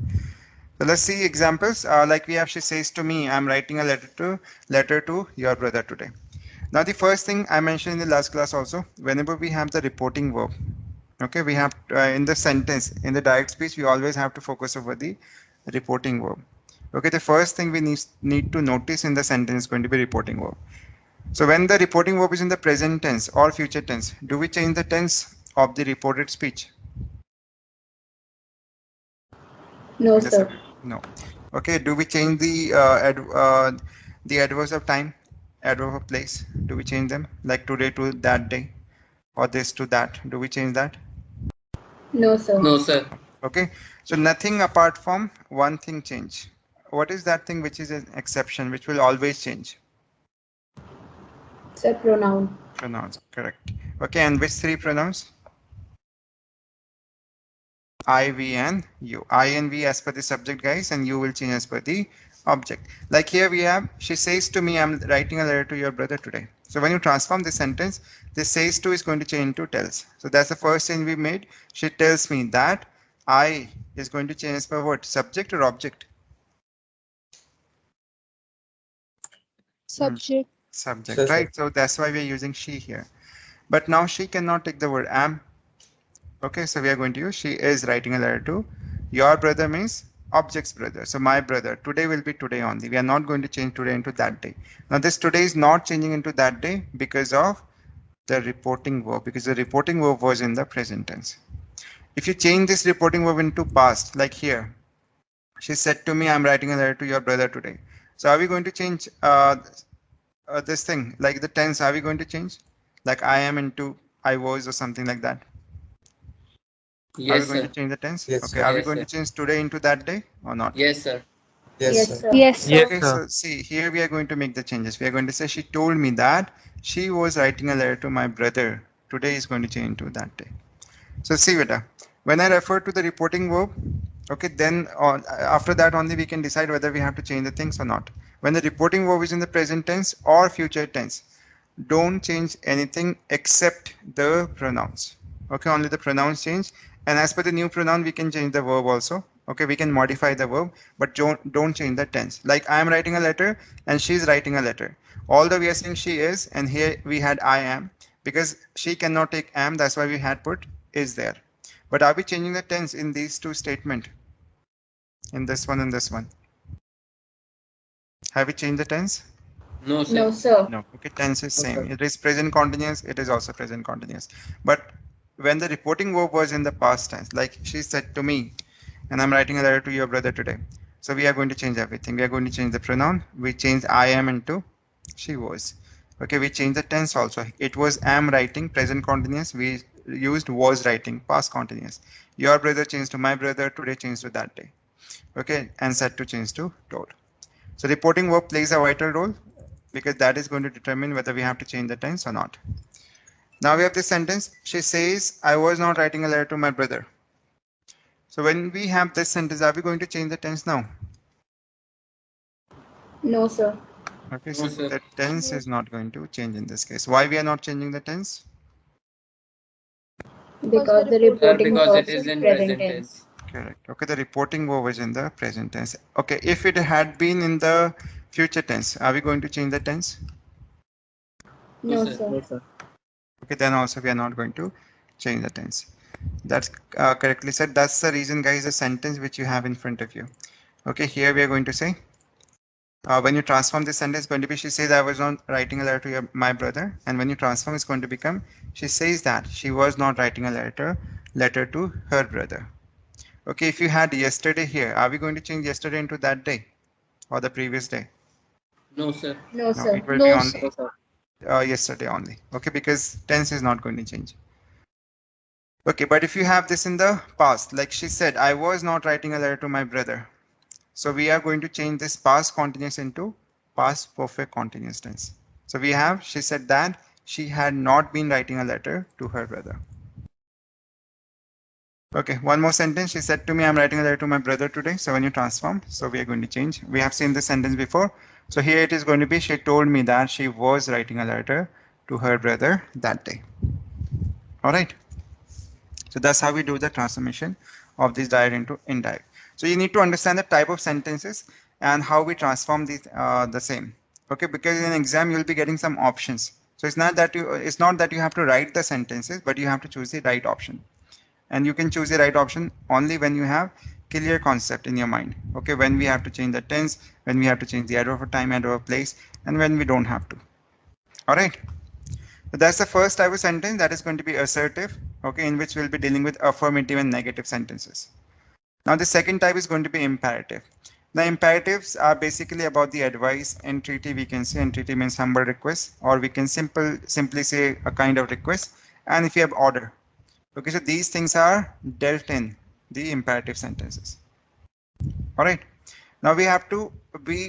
So let's see examples. Like we have, she says to me, I'm writing a letter to your brother today. Now the first thing I mentioned in the last class also, whenever we have the reporting verb, okay, we have in the sentence, in the direct speech, we always have to focus over the reporting verb. Okay, the first thing we need to notice in the sentence is going to be reporting verb. So when the reporting verb is in the present tense or future tense, do we change the tense of the reported speech? No, sir. No. Okay, do we change the adverbs of time, adverb of place? Do we change them? Like today to that day, or this to that? Do we change that? No, sir. No, sir. Okay, so nothing apart from one thing change. What is that thing which is an exception, which will always change? Sir, pronoun. Pronouns, correct. Okay, and which three pronouns? I, we, and you. I and we as per the subject, guys, and you will change as per the object. Like here we have, she says to me, I'm writing a letter to your brother today. So when you transform this sentence, this says to is going to change into tells. So that's the first change we made. She tells me that. I is going to change as per what? Subject or object? Subject. Subject, right? So that's why we're using she here. But now she cannot take the word am. Okay, so we are going to use she is writing a letter to your brother means object's brother. So my brother, today will be today only. We are not going to change today into that day. Now this today is not changing into that day because of the reporting verb, because the reporting verb was in the present tense. If you change this reporting verb into past, like here, she said to me, I'm writing a letter to your brother today. So are we going to change this thing, like the tense, are we going to change? Like I am into I was or something like that? Yes, are we going sir. to change the tense? Yes, okay, sir. are we Yes, going sir. to change today into that day or not? Yes, sir. Yes, sir. Yes, sir. Okay, so see, here we are going to make the changes. We are going to say she told me that she was writing a letter to my brother. Today is going to change to that day. So see, beta, when I refer to the reporting verb, okay, then after that only we can decide whether we have to change the things or not. When the reporting verb is in the present tense or future tense, don't change anything except the pronouns. Okay, only the pronouns change. And as per the new pronoun, we can change the verb also. Okay, we can modify the verb, but don't change the tense. Like I am writing a letter and she's writing a letter. Although we are saying she is, and here we had I am, because she cannot take am, that's why we had put is there. But are we changing the tense in these two statements? In this one and this one? Have we changed the tense? No, sir. No, sir. No. Okay, tense is same. Okay. It is present continuous. It is also present continuous. But when the reporting verb was in the past tense, like she said to me, and I'm writing a letter to your brother today. So we are going to change everything. We are going to change the pronoun. We change I am into she was. Okay, we change the tense also. It was am writing, present continuous. We used was writing, past continuous. Your brother changed to my brother, today changed to that day. Okay, and said to change to told. So reporting verb plays a vital role because that is going to determine whether we have to change the tense or not. Now we have this sentence. She says, I was not writing a letter to my brother. So when we have this sentence, are we going to change the tense now? No, sir. Okay, No, so sir. the tense is not going to change in this case. Why we are not changing the tense? Because the Sir, reporting because it verb is is in present present tense. tense. Correct. Okay, the reporting verb is in the present tense. Okay, if it had been in the future tense, are we going to change the tense? No, No, sir. sir. Okay, then also we are not going to change the tense. That's correctly said. That's the reason, guys, the sentence which you have in front of you. Okay, here we are going to say, when you transform this sentence, it's going to be, she says, I was not writing a letter to my brother. And when you transform, it's going to become, she says that she was not writing a letter to her brother. Okay, if you had yesterday here, are we going to change yesterday into that day or the previous day? No, sir. No, No, sir. it will be only yesterday only. Okay, because tense is not going to change. Okay, but if you have this in the past, like she said, I was not writing a letter to my brother. So we are going to change this past continuous into past perfect continuous tense. So we have, she said that she had not been writing a letter to her brother. Okay, one more sentence. She said to me, I'm writing a letter to my brother today. So when you transform, so we are going to change. We have seen this sentence before. So here it is going to be, she told me that she was writing a letter to her brother that day. All right. So that's how we do the transformation of this direct into indirect. So you need to understand the type of sentences and how we transform these the same. Okay, because in exam you'll be getting some options. So it's not that you have to write the sentences, but you have to choose the right option. And you can choose the right option only when you have clear concept in your mind. Okay, when we have to change the tense, when we have to change the order of time, order of place, and when we don't have to. All right. So that's the first type of sentence that is going to be assertive, okay, in which we'll be dealing with affirmative and negative sentences. Now the second type is going to be imperative. The imperatives are basically about the advice. Entreaty, we can say entreaty means humble request, or we can simply say a kind of request. And if you have order, okay, so these things are dealt in the imperative sentences. All right. Now we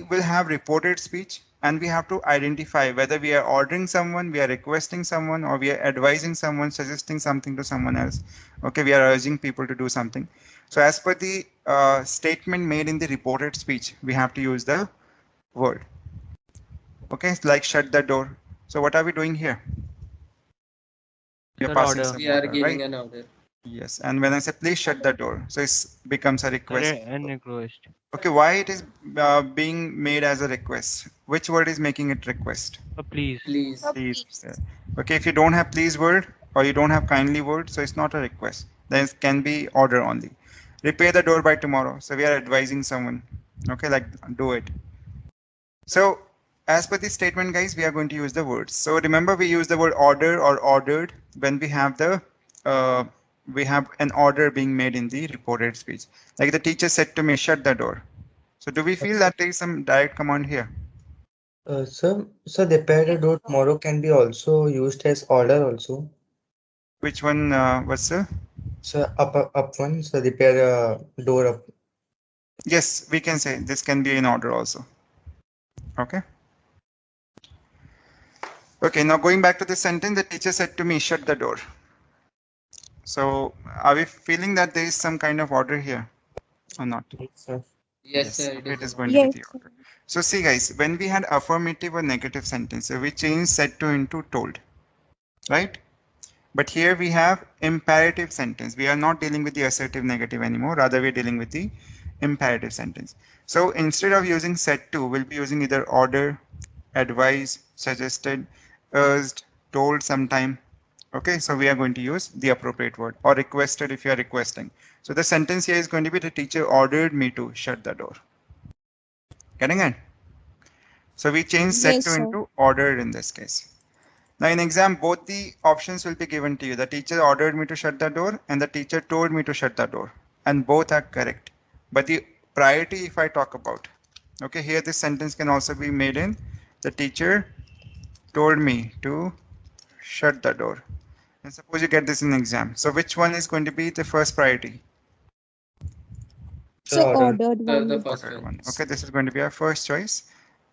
will have reported speech, and we have to identify whether we are ordering someone, we are requesting someone, or we are advising someone, suggesting something to someone else. Okay, we are urging people to do something. So as per the statement made in the reported speech, we have to use the word. Okay, it's like shut the door. So what are we doing here? We are An passing order. some We are order, right? giving an order. Yes, and when I say please shut the door, so it becomes a request. An request. Okay, why it is being made as a request? Which word is making it request? Please. Please. Please. Okay, if you don't have please word or you don't have kindly word, so it's not a request. Then it can be order only. Repair the door by tomorrow. So we are advising someone. Okay, like do it. So as per this statement, guys, we are going to use the words. So remember, we use the word order or ordered when we have an order being made in the reported speech. Like the teacher said to me, shut the door. So do we feel that there is some direct command here? So the pair door tomorrow can be also used as order also. Which one was sir? So up one, so the pair door up. Yes, we can say this can be in order also. Okay. Okay, now going back to the sentence, the teacher said to me, shut the door. So are we feeling that there is some kind of order here or not? So, Yes, Yes, sir. It okay, it is is an going order. to be the order. So see guys, when we had affirmative or negative sentence, so we changed said to into told, right? But here we have imperative sentence. We are not dealing with the assertive negative anymore. Rather, we're dealing with the imperative sentence. So instead of using said to, we'll be using either order, advise, suggested, urged, told sometime. Okay, so we are going to use the appropriate word, or requested if you are requesting. So the sentence here is going to be the teacher ordered me to shut the door. Getting it? So we change said to into ordered in this case. Now in exam, both the options will be given to you. The teacher ordered me to shut the door and the teacher told me to shut the door. And both are correct. But the priority if I talk about, okay, here this sentence can also be made in the teacher told me to shut the door. And suppose you get this in exam. So which one is going to be the first priority? so order. The first Ordered one. one. Okay, this is going to be our first choice.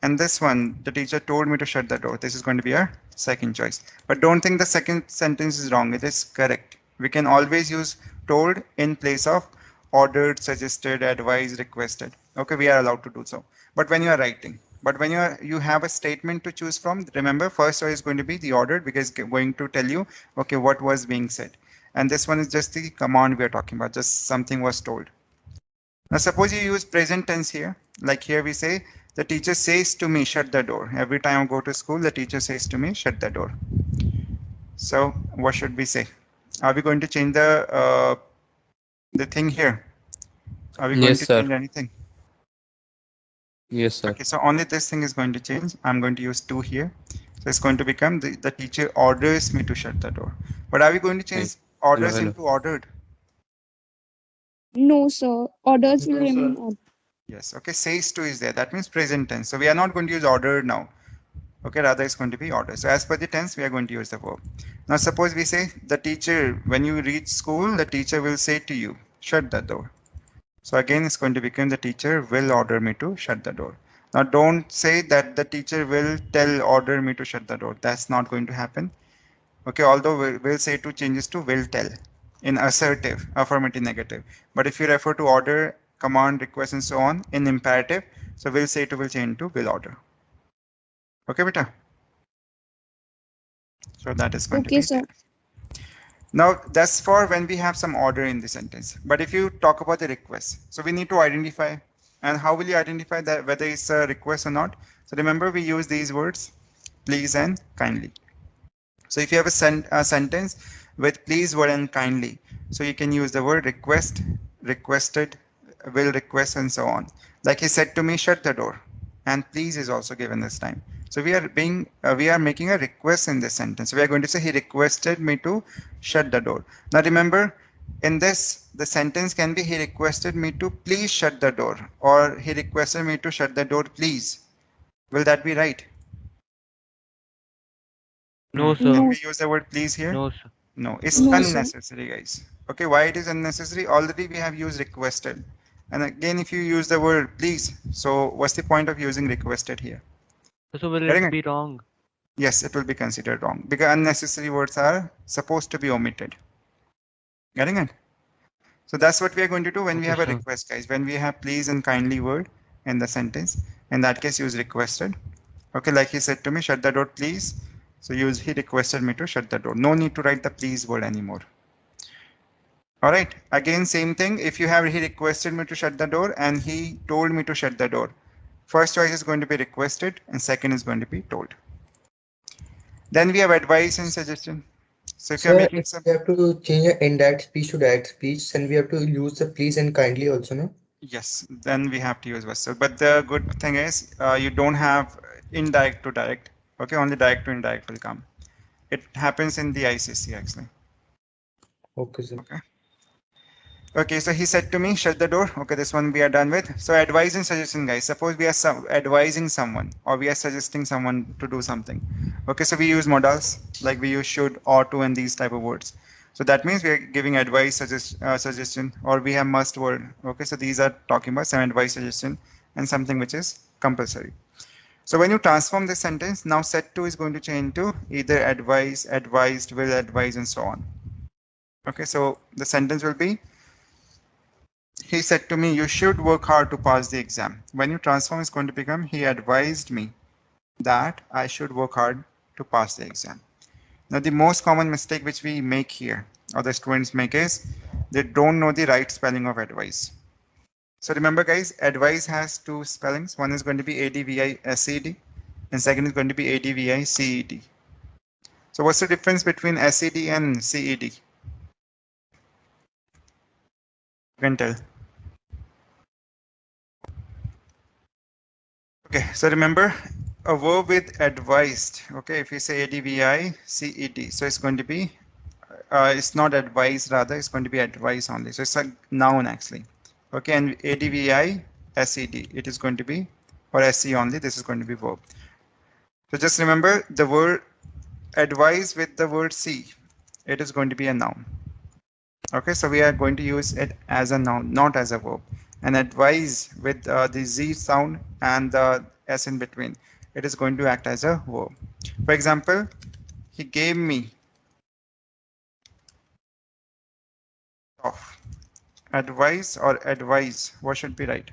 And this one, the teacher told me to shut the door. This is going to be our second choice. But don't think the second sentence is wrong. It is correct. We can always use told in place of ordered, suggested, advised, requested. Okay, we are allowed to do so. But when you are writing, But when you have a statement to choose from, remember first choice is going to be the ordered because it's going to tell you, okay, what was being said. And this one is just the command we are talking about, just something was told. Now suppose you use present tense here. Like here we say, the teacher says to me, shut the door. Every time I go to school, the teacher says to me, shut the door. So what should we say? Are we going to change the thing here? Are we going Yes, to sir. change anything? Yes, sir. Okay, so only this thing is going to change. I'm going to use to here. So it's going to become the teacher orders me to shut the door. But are we going to change orders hello. into ordered? No, sir. Orders will No, sir. remain ordered. Yes, okay, says to is there. That means present tense. So we are not going to use ordered now. Okay, rather it's going to be order. So as per the tense, we are going to use the verb. Now suppose we say the teacher, when you reach school, the teacher will say to you, shut the door. So again, it's going to become the teacher will order me to shut the door. Now don't say that the teacher will order me to shut the door. That's not going to happen. Okay, although will say to changes to will tell in assertive, affirmative, negative. But if you refer to order, command, request, and so on in imperative, so will say to will change to will order. Okay, beta. So that is going to Okay, be sir. there. Now that's for when we have some order in the sentence. But if you talk about the request, so we need to identify. And how will you identify that whether it's a request or not? So remember we use these words, please and kindly. So if you have a sentence with please word and kindly, so you can use the word request, requested, will request, and so on. Like he said to me, shut the door, and please is also given this time. So we are making a request in this sentence. We are going to say he requested me to shut the door. Now remember, in this the sentence can be he requested me to please shut the door, or he requested me to shut the door please. Will that be right? No, Can sir. we use the word please here? No, sir. No, it's No, sir. unnecessary, guys. Okay, why it is unnecessary? Already we have used requested. And again, if you use the word please, so what's the point of using requested here? So will Getting it it? be wrong? Yes, it will be considered wrong because unnecessary words are supposed to be omitted. Getting it? So that's what we are going to do when we Okay, have a sir. request, guys. When we have please and kindly word in the sentence, in that case, use requested. Okay, like he said to me, shut the door, please. So use he requested me to shut the door. No need to write the please word anymore. All right, again, same thing. If you have he requested me to shut the door and he told me to shut the door. First choice is going to be requested and second is going to be told. Then we have advice and suggestion. So if you're Sir, making if some, we have to change a indirect speech to direct speech, then we have to use the please and kindly also, no? yes, then we have to use verb. But the good thing is you don't have indirect to direct. Okay, only direct to indirect will come. It happens in the ICC actually. Okay, sir. Okay. Okay, so he said to me, shut the door. Okay, this one we are done with. So advice and suggestion, guys. Suppose we are advising someone or we are suggesting someone to do something. Okay, so we use modals like we use should, ought to, and these type of words. So that means we are giving advice, suggestion, or we have must word. Okay, so these are talking about some advice, suggestion, and something which is compulsory. So when you transform this sentence, now set to is going to change to either advise, advised, will advise, and so on. Okay, so the sentence will be, he said to me, you should work hard to pass the exam. When you transform, it's going to become, he advised me that I should work hard to pass the exam. Now, the most common mistake which we make here, or the students make, is they don't know the right spelling of advice. So remember, guys, advice has two spellings. One is going to be ADVISED, and second is going to be ADVICED. So what's the difference between SED and CED? You can tell. Okay, so remember a verb with advised. Okay, if you say ADVICED, so it's going to be, it's not advised, rather it's going to be advice only. So it's a noun actually. Okay, and ADVISED, it is going to be, or SE only, this is going to be verb. So just remember the word advise with the word C, it is going to be a noun. Okay, so we are going to use it as a noun, not as a verb. And advise with the Z sound and the S in between, it is going to act as a verb. For example, he gave me off. Advise or advise, what should be right?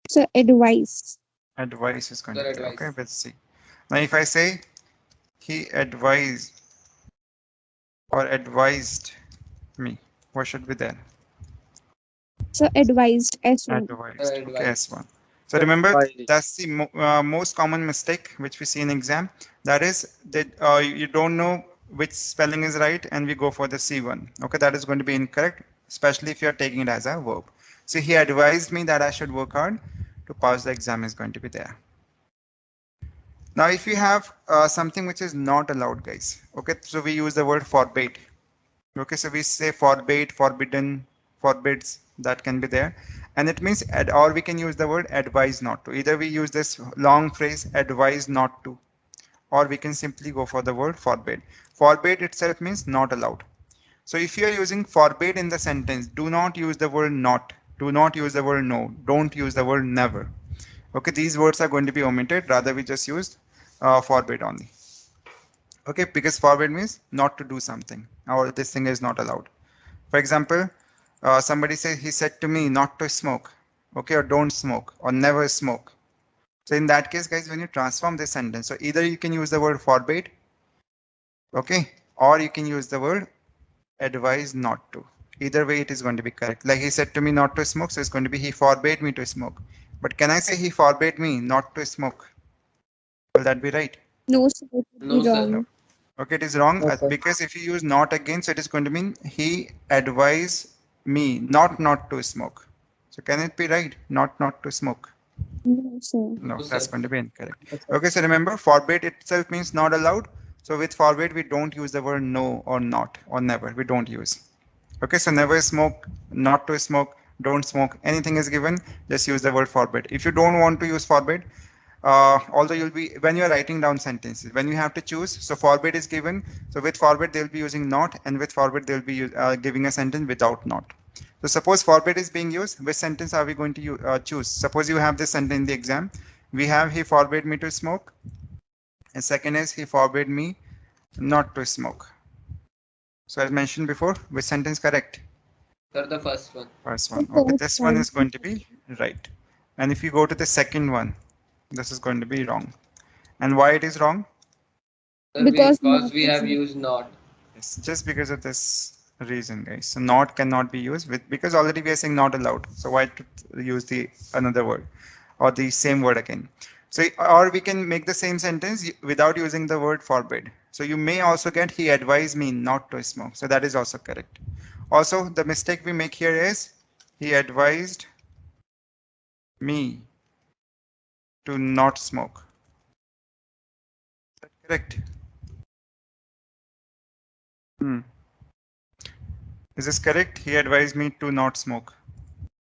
So advice. Advice is going to Sir, be there. Okay, advice. let's see. Now if I say he advised or advised me, what should be there? So advised S1. Advised. Sir, Okay, advice. S1. So remember, Advised. that's the most common mistake which we see in exam. That is that you don't know which spelling is right and we go for the C1. Okay, that is going to be incorrect, especially if you are taking it as a verb. So he advised me that I should work hard to pass the exam is going to be there. Now, if you have something which is not allowed, guys, okay, so we use the word forbade. Okay, so we say forbade, forbidden, forbids, that can be there. And it means, or we can use the word advise not to. Either we use this long phrase, advise not to, or we can simply go for the word forbade. Forbade itself means not allowed. So if you are using forbade in the sentence, do not use the word not, do not use the word no, don't use the word never. Okay, these words are going to be omitted. Rather, we just used forbid only. Okay, because forbid means not to do something, or this thing is not allowed. For example, somebody says he said to me not to smoke, okay, or don't smoke, or never smoke. So in that case, guys, when you transform this sentence, so either you can use the word forbade, okay, or you can use the word advise not to. Either way, it is going to be correct. Like he said to me not to smoke, so it's going to be he forbade me to smoke. But can I say he forbade me not to smoke? Will that be right? No, sir, it would No, be sir. wrong. Okay, it is wrong No, sir. because if you use not again, so it is going to mean he advised me not to smoke. So can it be right? Not to smoke. No, sir. No, No, that's sir. going to be incorrect. Yes, sir. Okay, so remember, forbid itself means not allowed. So with forbid, we don't use the word no or not or never. We don't use. Okay, so never smoke, not to smoke, don't smoke. Anything is given, just use the word forbid. If you don't want to use forbid, although you'll be when you're writing down sentences, when you have to choose, so forbid is given. So with forbid, they'll be using not, and with forbid, they'll be giving a sentence without not. So suppose forbid is being used, which sentence are we going to choose? Suppose you have this sentence in the exam. We have he forbade me to smoke, and second is he forbade me not to smoke. So as mentioned before, which sentence correct? Sir, the first one. First one. The Okay, first this one one. is going to be right. And if you go to the second one, this is going to be wrong. And why it is wrong? Sir, Because because not we is have not. used not. It's just because of this reason, guys. So not cannot be used with because already we are saying not allowed. So why to use the another word or the same word again? So or we can make the same sentence without using the word forbid. So you may also get he advised me not to smoke. So that is also correct. Also, the mistake we make here is he advised me to not smoke. Is that correct? Is this correct? He advised me to not smoke.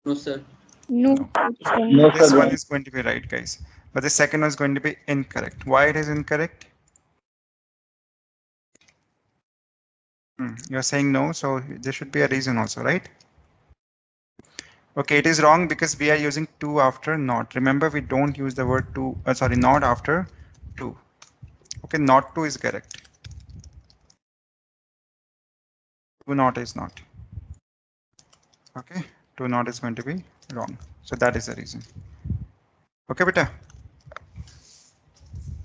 No, sir. No, No. it's wrong. No, This sir. one No. is going to be right, guys. But the second one is going to be incorrect. Why it is incorrect? You're saying no, so there should be a reason also, right? Okay, it is wrong because we are using to after not. Remember, we don't use the word to, sorry, not after to. Okay, not to is correct. To not is not. Okay, to not is going to be wrong. So that is the reason. Okay, beta.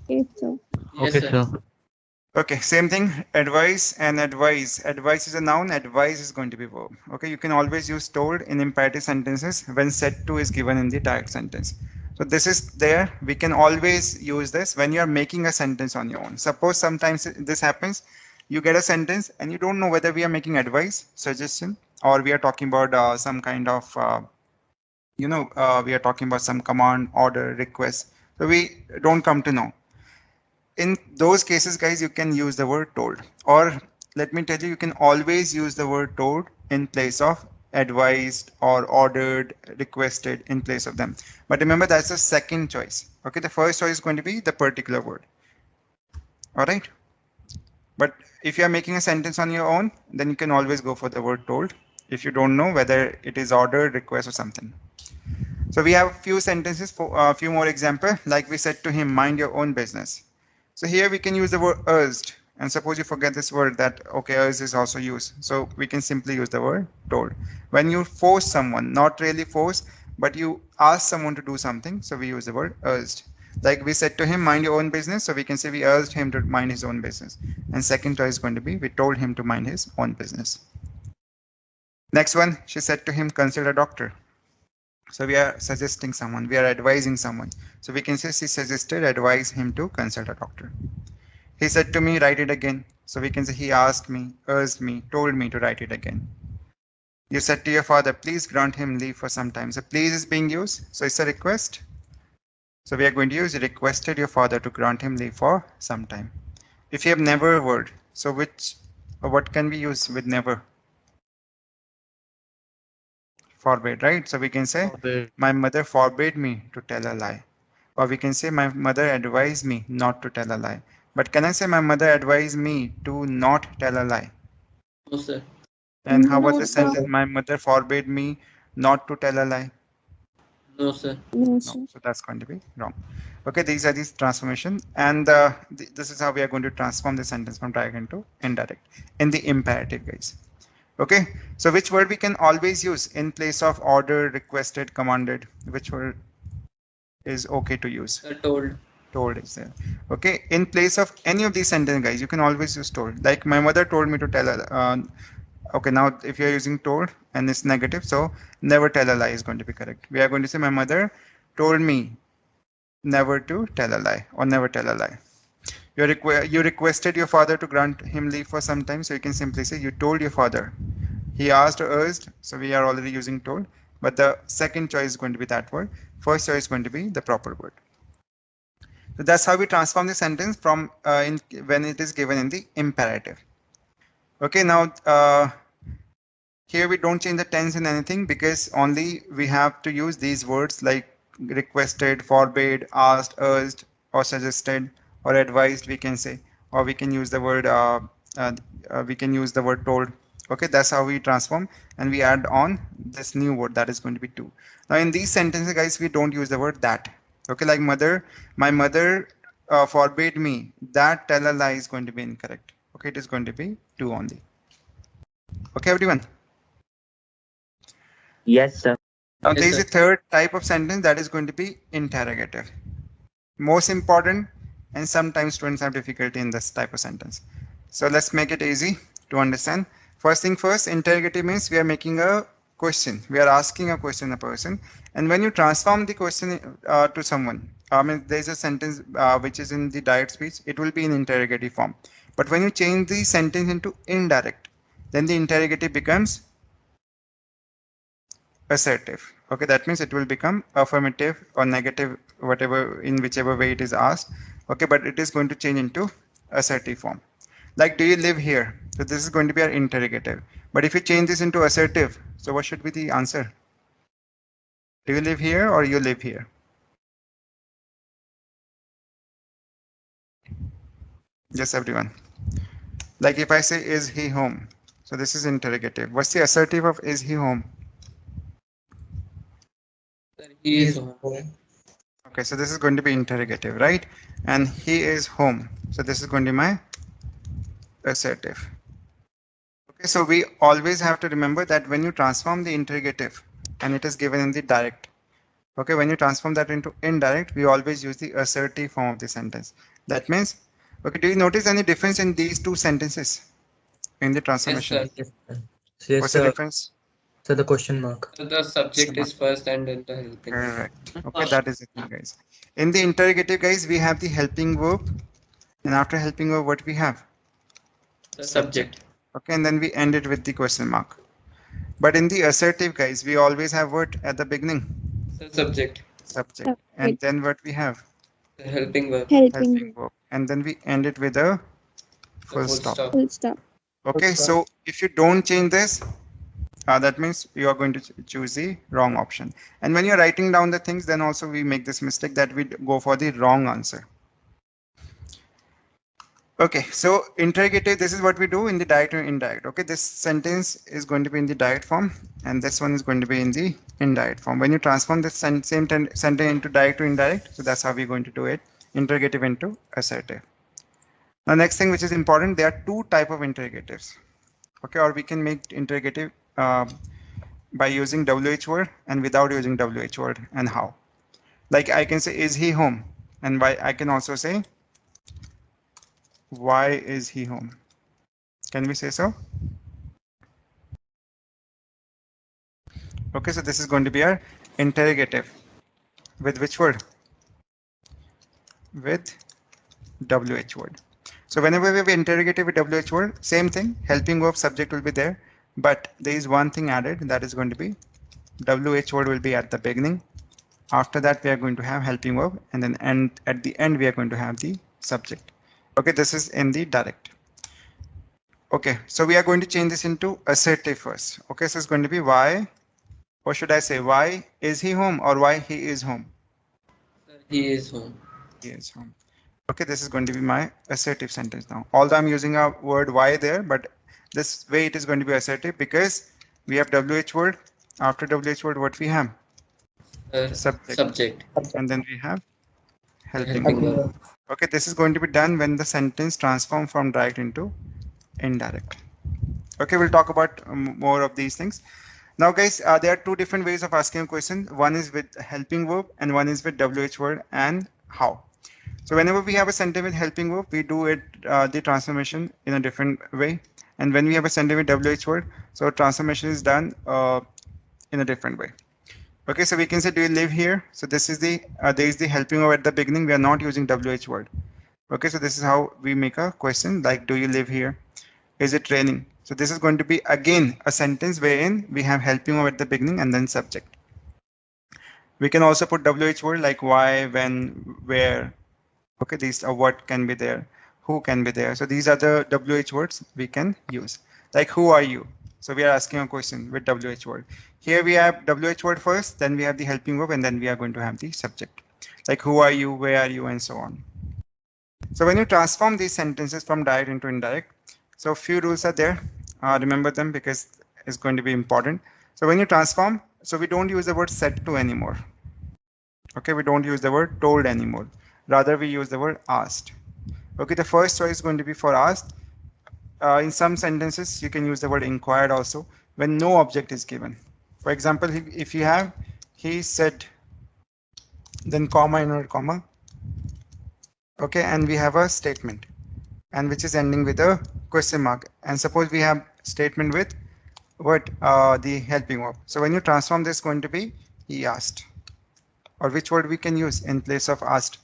Yes, sir. Yes, Okay, sir. sir. Okay, same thing, advice and advise. Advice is a noun, advise is going to be verb. Okay, you can always use told in imperative sentences when said to is given in the direct sentence. So this is there, we can always use this when you are making a sentence on your own. Suppose sometimes this happens, you get a sentence and you don't know whether we are making advice, suggestion, or we are talking about some kind of, we are talking about some command, order, request. So we don't come to know. In those cases, guys, you can use the word told, or let me tell you, you can always use the word told in place of advised or ordered, requested in place of them. But remember, that's the second choice. Okay, the first choice is going to be the particular word. All right. But if you are making a sentence on your own, then you can always go for the word told if you don't know whether it is ordered, request, or something. So we have a few sentences for a few more examples, like we said to him, mind your own business. So here we can use the word urged, and suppose you forget this word that, okay, urged is also used. So we can simply use the word told. When you force someone, not really force, but you ask someone to do something, so we use the word urged. Like we said to him, mind your own business, so we can say we urged him to mind his own business. And second choice is going to be we told him to mind his own business. Next one, she said to him, consult a doctor. So we are suggesting someone, we are advising someone. So we can say she suggested, advise him to consult a doctor. He said to me, write it again. So we can say he asked me, urged me, told me to write it again. You said to your father, please grant him leave for some time. So please is being used. So it's a request. So we are going to use requested your father to grant him leave for some time. If you have never word, so what can we use with never? Forbade, right? So we can say my mother forbade me to tell a lie. Or we can say my mother advised me not to tell a lie. But can I say my mother advised me to not tell a lie? No, sir. And how was No, the sir. sentence? My mother forbade me not to tell a lie. No, sir. No, No, sir. so that's going to be wrong. Okay, these are these transformation, and this is how we are going to transform the sentence from direct into indirect in the imperative, guys. Okay, so which word we can always use in place of ordered, requested, commanded? Which word is okay to use? Sir, told. Told is there. Okay, in place of any of these sentences, guys, you can always use told. Like my mother told me to tell her. Okay, now if you're using told and it's negative, so never tell a lie is going to be correct. We are going to say my mother told me never to tell a lie or never tell a lie. You requested your father to grant him leave for some time, so you can simply say you told your father. He asked or urged, so we are already using told, but the second choice is going to be that word. First choice is going to be the proper word. So that's how we transform the sentence from when it is given in the imperative. Okay, now here we don't change the tense in anything because only we have to use these words like requested, forbade, asked, urged, or suggested, or advised. We can say, or we can use the word told. Okay, that's how we transform, and we add on this new word that is going to be to. Now in these sentences, guys, we don't use the word that. Okay, like my mother forbade me. That tell a lie is going to be incorrect. Okay, it is going to be to only. Okay, everyone. Yes, sir. Now Yes, there is sir. a third type of sentence that is going to be interrogative. Most important, and sometimes students have difficulty in this type of sentence. So let's make it easy to understand. First thing first, interrogative means we are making a question. We are asking a question a person, and when you transform the question to someone, I mean there is a sentence which is in the direct speech, it will be in interrogative form. But when you change the sentence into indirect, then the interrogative becomes assertive. Okay, that means it will become affirmative or negative, whatever in whichever way it is asked. Okay, but it is going to change into assertive form. Like, do you live here? So this is going to be our interrogative. But if you change this into assertive, so what should be the answer? Do you live here or you live here? Yes, everyone. Like if I say, is he home? So this is interrogative. What's the assertive of is he home? Sir, he is home. Okay, so this is going to be interrogative, right? And he is home. So this is going to be my assertive. Okay, so we always have to remember that when you transform the interrogative and it is given in the direct, okay, when you transform that into indirect, we always use the assertive form of the sentence. That means, okay, do you notice any difference in these two sentences in the transformation? Yes, sir. Yes, What's the sir. difference? So the question mark. So the subject is first and then the helping. Correct. Okay, that is it, guys. In the interrogative, guys, we have the helping verb, and after helping verb, what we have? The subject. Okay, and then we end it with the question mark. But in the assertive, guys, we always have what at the beginning? The subject. Subject. And then what we have? The helping verb. Helping verb. And then we end it with a full stop. Full stop. Okay, so if you don't change this, that means you are going to choose the wrong option. And when you're writing down the things, then also we make this mistake that we go for the wrong answer. Okay, so interrogative, this is what we do in the direct and indirect. Okay, this sentence is going to be in the direct form, and this one is going to be in the indirect form. When you transform the same sentence into direct to indirect, so that's how we're going to do it, interrogative into assertive. Now, next thing which is important, there are two types of interrogatives. Okay, or we can make interrogative by using WH word and without using WH word, and how. Like I can say, is he home? And why I can also say, why is he home? Can we say so? Okay, so this is going to be our interrogative. With which word? With WH word. So whenever we have interrogative with WH word, same thing, helping verb subject will be there, but there is one thing added, that is going to be WH word will be at the beginning. After that, we are going to have helping verb, and then at the end, we are going to have the subject. Okay, this is in the direct. Okay, so we are going to change this into assertive first. Okay, so it's going to be why, or should I say, why is he home, or why he is home? He is home. He is home. Okay, this is going to be my assertive sentence now. Although I'm using a word why there, but this way it is going to be assertive because we have WH word. After WH word, what we have? Subject. And then we have helping verb. Okay, this is going to be done when the sentence transforms from direct into indirect. Okay, we'll talk about more of these things. Now guys, there are two different ways of asking a question. One is with helping verb and one is with WH word and how. So whenever we have a sentence with helping verb, we do it the transformation in a different way. And when we have a sentence with WH word, so transformation is done in a different way. Okay, so we can say, do you live here? So this is the there is the helping verb at the beginning. We are not using WH word. Okay, so this is how we make a question like, do you live here? Is it raining? So this is going to be again a sentence wherein we have helping verb at the beginning and then subject. We can also put WH word like why, when, where. Okay, these are what can be there, who can be there. So these are the WH words we can use. Like who are you? So we are asking a question with WH word. Here we have WH word first, then we have the helping verb, and then we are going to have the subject. Like who are you, where are you, and so on. So when you transform these sentences from direct into indirect, so a few rules are there. Remember them because it's going to be important. So when you transform, so we don't use the word said to anymore. Okay, we don't use the word told anymore. Rather, we use the word asked. Okay, the first choice is going to be for asked. In some sentences, you can use the word inquired also when no object is given. For example, if you have he said, then comma, inward comma. Okay, and we have a statement, and which is ending with a question mark. And suppose we have statement with what the helping verb. So when you transform this, going to be he asked. Or which word we can use in place of asked?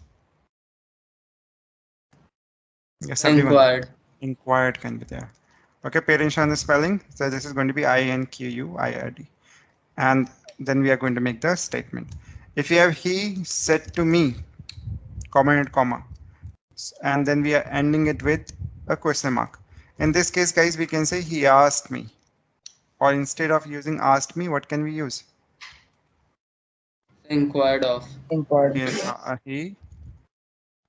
Yes, Inquired. Inquired can be there. Okay, parents on the spelling. So this is going to be INQUIRD. And then we are going to make the statement. If you have he said to me, comma and comma, and then we are ending it with a question mark. In this case, guys, we can say he asked me. Or instead of using asked me, what can we use? Inquired of. He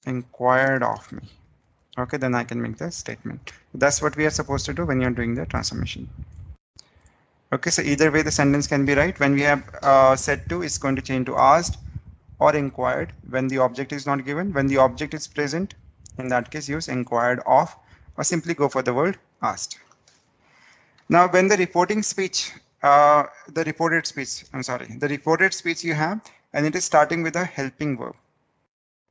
inquired of me. Okay, then I can make the statement. That's what we are supposed to do when you're doing the transformation. Okay, so either way the sentence can be right. When we have said to, it's going to change to asked or inquired when the object is not given. When the object is present, in that case use inquired of, or simply go for the word asked. Now when the reporting speech, the reported speech you have, and it is starting with a helping verb.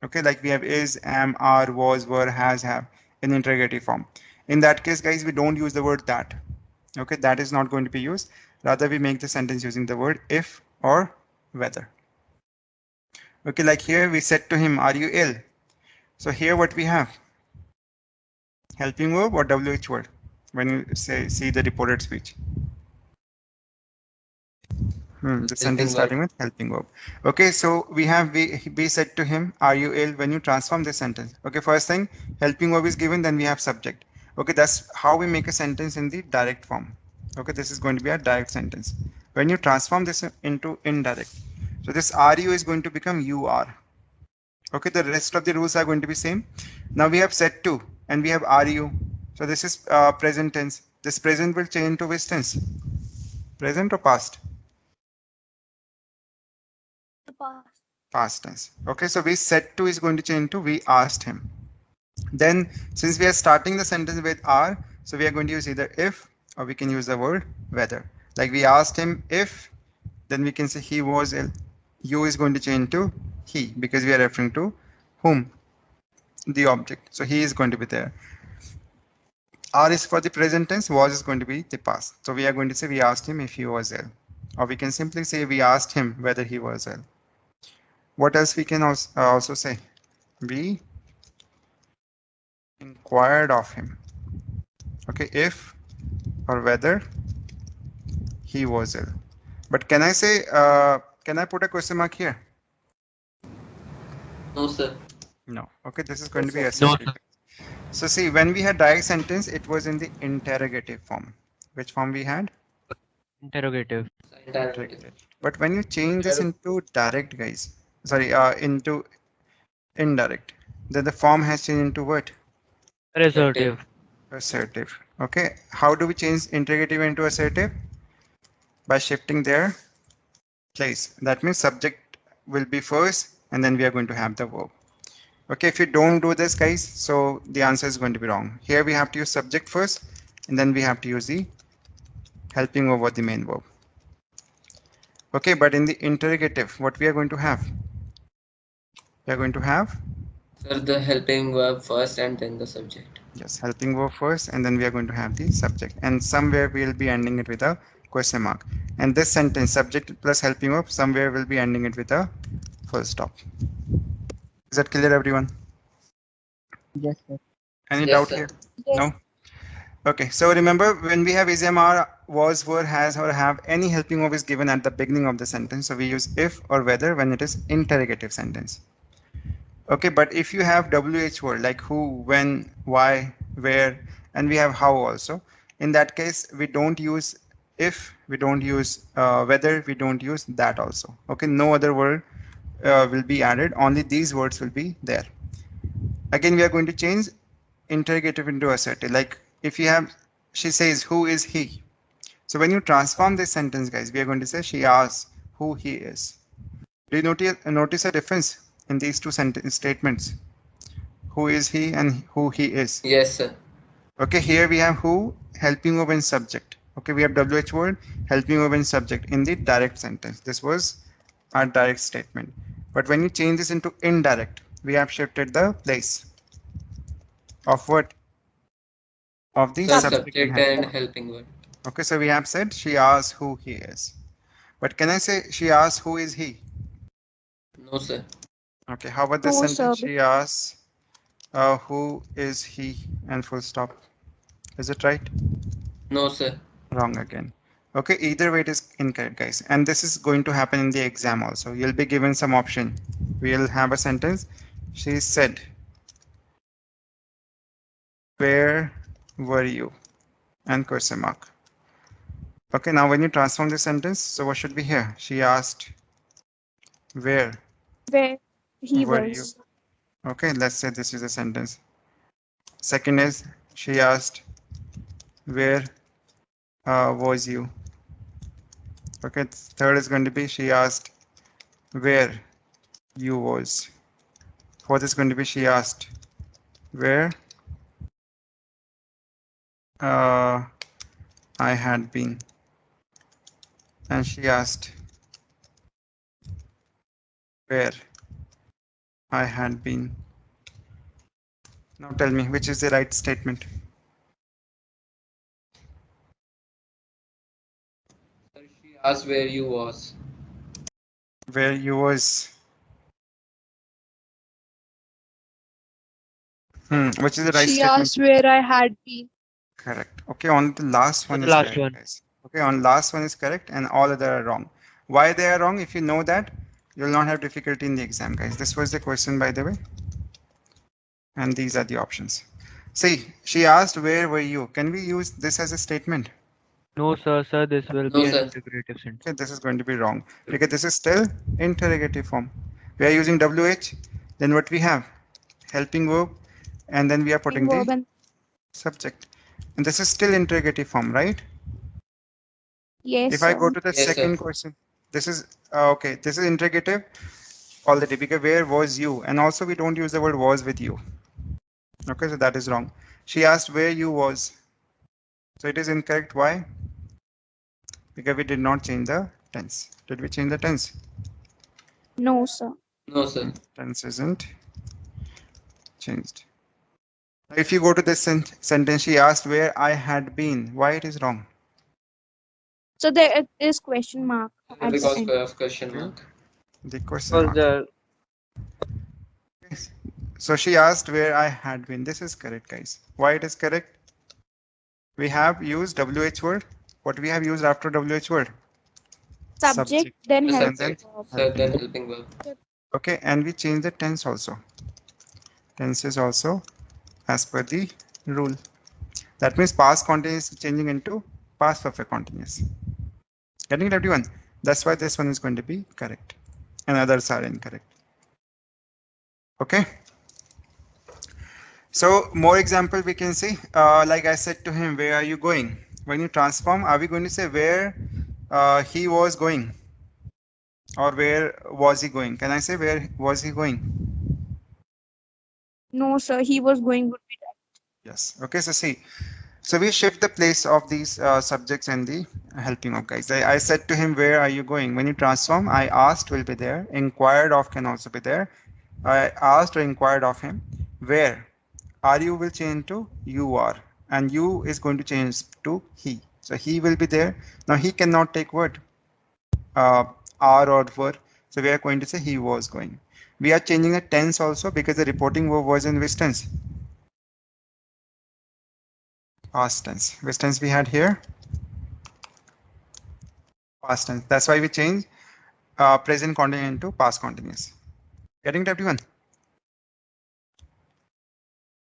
Okay, like we have is, am, are, was, were, has, have in interrogative form. In that case, guys, we don't use the word that. Okay, that is not going to be used. Rather, we make the sentence using the word if or whether. Okay, like here we said to him, are you ill? So here what we have? Helping verb or WH word when you see the reported speech? The sentence starting with helping verb. Okay, so we have we said to him, are you ill? When you transform this sentence. Okay, first thing, helping verb is given, then we have subject. Okay, that's how we make a sentence in the direct form. Okay, this is going to be a direct sentence. When you transform this into indirect, so this are you is going to become you are. Okay, the rest of the rules are going to be same. Now we have said to, and we have are you. So this is present tense. This present will change to which tense? Present or past? Past tense. Okay, so we said to is going to change to we asked him. Then since we are starting the sentence with are, so we are going to use either if or we can use the word whether. Like we asked him if, then we can say he was ill. You is going to change to he because we are referring to whom, the object. So he is going to be there. R is for the present tense, was is going to be the past. So we are going to say we asked him if he was ill. Or we can simply say we asked him whether he was ill. What else we can also say? We inquired of him. Okay, if or whether he was ill. But can I say, can I put a question mark here? No, sir. No. Okay, this is going to be assertive. No. So see, when we had direct sentence, it was in the interrogative form. Which form we had? Interrogative. Interrogative. But when you change this into direct, guys, sorry, into indirect, then the form has changed into what? Assertive. Assertive. Okay, how do we change interrogative into assertive? By shifting their place. That means subject will be first and then we are going to have the verb. Okay, if you don't do this, guys, so the answer is going to be wrong. Here we have to use subject first and then we have to use the helping over the main verb. Okay, but in the interrogative, what we are going to have? We are going to have? Sir, the helping verb first and then the subject. Yes, helping verb first and then we are going to have the subject. And somewhere we will be ending it with a question mark. And this sentence, subject plus helping verb, somewhere we'll be ending it with a full stop. Is that clear, everyone? Yes, sir. Any Yes, doubt sir. here? Yes. No? Okay, so remember when we have is, am, are, was, were, has, or have, any helping verb is given at the beginning of the sentence. So we use if or whether when it is interrogative sentence. Okay, but if you have WH word like who, when, why, where, and we have how also, in that case, we don't use if, we don't use whether, we don't use that also. Okay, no other word will be added, only these words will be there. Again, we are going to change interrogative into assertive. Like if you have, she says, who is he? So when you transform this sentence, guys, we are going to say she asks who he is. Do you notice a difference in these two sentence statements? Who is he and who he is? Yes, sir. Okay, here we have who, helping verb and subject. Okay, we have WH word, helping verb and subject in the direct sentence. This was our direct statement. But when you change this into indirect, we have shifted the place of what? Of the Sir, subject and helping verb. Okay, so we have said she asks who he is. But can I say she asks who is he? No, sir. Okay, how about this No, sentence? sir. She asks who is he and full stop. Is it right? No, sir. Wrong again. Okay, either way it is incorrect, guys. And this is going to happen in the exam also. You'll be given some option. We'll have a sentence. She said, where were you? And question mark. Okay, now when you transform the sentence, so what should be here? She asked, where he were was. you? Okay, let's say this is a sentence. Second is, she asked, where was you? Okay, third is going to be, she asked, where you was. Fourth is going to be, she asked, where I had been. And she asked, where I had been. Now tell me, which is the right statement? Sir, she asked where you was. Where you was. Which is the right She statement? asked where I had been. Correct. Okay, on the last one The is last correct, one. guys. Okay, on last one is correct and all other are wrong. Why they are wrong? If you know that, you'll not have difficulty in the exam, guys. This was the question, by the way. And these are the options. See, she asked, where were you? Can we use this as a statement? No, sir, this will No, be an sir. integrative sentence. Okay, this is going to be wrong because this is still interrogative form. We are using WH, then what we have? Helping verb, and then we are putting Verb the and subject. And this is still interrogative form, right? yes, If I go sir. to the Yes, second sir. question, this is okay. This is interrogative already because where was you? And also we don't use the word was with you. Okay, so that is wrong. She asked where you was. So it is incorrect. Why? because we did not change the tense. Did we change the tense? No, sir. No, sir. Tense isn't changed. If you go to this sentence, she asked where I had been. Why it is wrong? So there is question mark at the Because end. of question mark. The question mark. So she asked where I had been. This is correct, guys. Why it is correct? We have used WH word. What we have used after WH word? Subject, then help. Subject, third then helping verb. Okay, and we change the tense also. Tense is also as per the rule. That means past continuous is changing into past perfect continuous. Getting it, everyone? That's why this one is going to be correct and others are incorrect. Okay. So more example we can see, like I said to him, where are you going? When you transform, are we going to say where he was going? Or where was he going? Can I say where was he going? No, sir. He was going would be right. Yes. Okay, so see. So we shift the place of these subjects and the helping of, guys. I said to him, where are you going? When you transform, I asked will be there. Inquired of can also be there. I asked or inquired of him. Where? Are you will change to you are. And you is going to change to he. So he will be there. Now he cannot take word. Are or were. So we are going to say he was going. We are changing the tense also because the reporting verb was in which tense? Past tense. Which tense we had here? Past tense. That's why we change present continuous into past continuous. Getting it, everyone?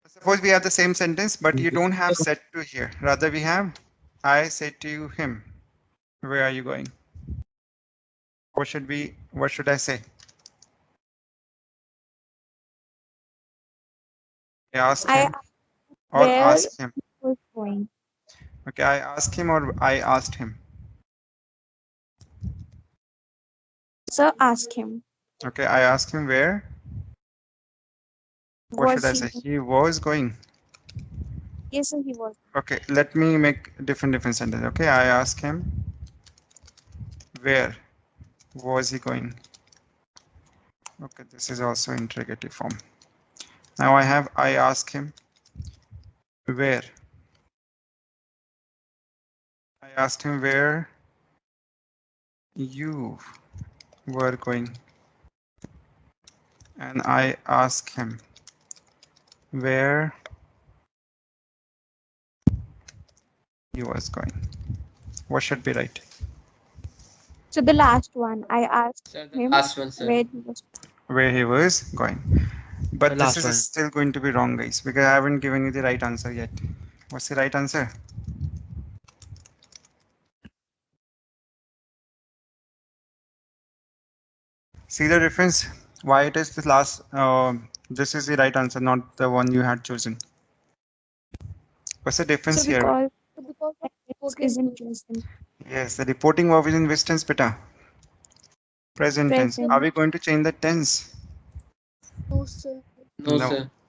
Suppose we have the same sentence, but you don't have said to here. Rather, we have I said to him, where are you going? What should I say? I ask him or where ask him. he was going. Okay, I asked him or I asked him. Sir, ask him. Okay, I asked him where. What Was should I he say? going? He was going. Yes, sir, he was. Okay, let me make different sentence. Okay, I asked him where was he going. Okay, this is also interrogative form. Now I have I asked him where. I asked him where you were going. And I asked him where he was going. What should be right? So the last one, I asked Sir, the him last one, sir. where he was going. But The this last is one. still going to be wrong, guys, because I haven't given you the right answer yet. What's the right answer? See the difference? Why it is the last, this is the right answer, not the one you had chosen. What's the difference So here? because it isn't chosen. Yes, the reporting verb is in which tense, beta? Present tense. Present. Are we going to change the tense? No, sir.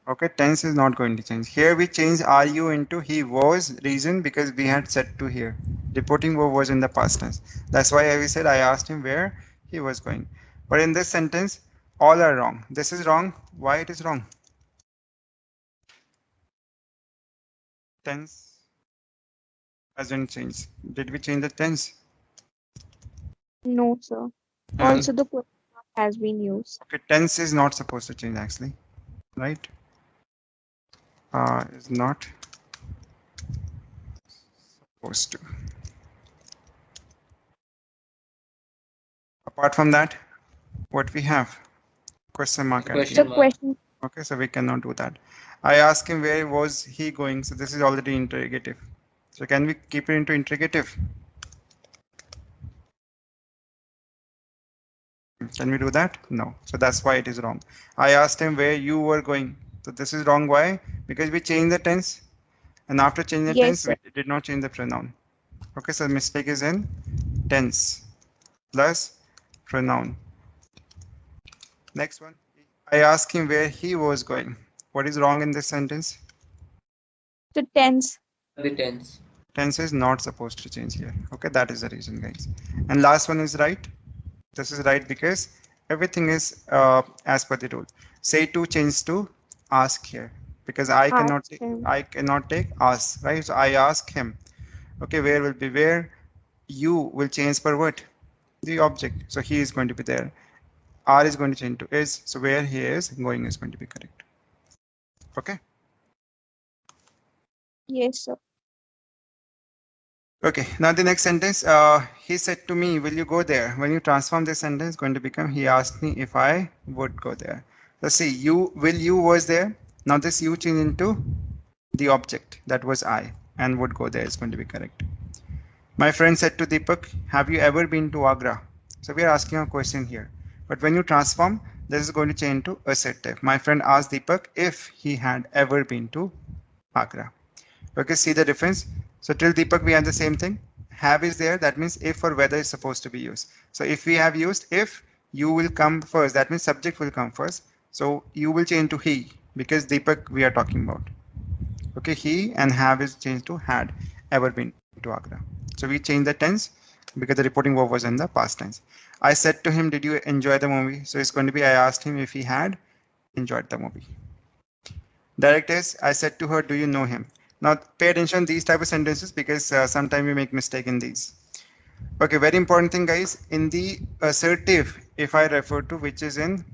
Okay, tense is not going to change. Here we change are you into he was, reason because we had set to here. Reporting verb was in the past tense. That's why we said I asked him where he was going. But in this sentence, all are wrong. This is wrong. Why it is wrong? Tense hasn't changed. Did we change the tense? No, sir. And Also, the question mark has been used. okay, tense is not supposed to change actually, right? Is not supposed to. Apart from that, what we have? Question mark. Question mark. Question. Okay, so we cannot do that. I asked him where was he going. So this is already interrogative. So can we keep it into interrogative? Can we do that? No. So that's why it is wrong. I asked him where you were going. So this is wrong. Why? Because we changed the tense. And after changing the tense, we did not change the pronoun. Okay, so the mistake is in tense plus pronoun. Next one. I asked him where he was going. What is wrong in this sentence? The tense. The tense. tense is not supposed to change here. Okay, that is the reason, guys. And last one is right. This is right because everything is as per the rule. Say to change to ask here because I cannot Ask him. take ask, right? So I ask him. Okay, where will be where? You will change per what? The object. So he is going to be there. R is going to change to is. So where he is going is going to be correct. Okay. Yes, sir. Okay, now the next sentence, he said to me, will you go there? When you transform this sentence, it's going to become, he asked me if I would go there. Let's see, you was there. Now this you change into the object, that was I, and would go there is going to be correct. My friend said to Deepak, have you ever been to Agra? So we are asking a question here. But when you transform, this is going to change to assertive. My friend asked Deepak if he had ever been to Agra. Okay, see the difference? So till Deepak we have the same thing. Have is there, that means if or whether is supposed to be used. So if we have used if, you will come first, that means subject will come first. So you will change to he because Deepak we are talking about. Okay, he, and have is changed to had ever been to Agra. So we change the tense because the reporting verb was in the past tense. I said to him, did you enjoy the movie? So it's going to be I asked him if he had enjoyed the movie. Direct is I said to her, do you know him? Now pay attention these type of sentences because sometimes we make mistake in these. Okay, very important thing, guys. In the assertive, if I refer to which is in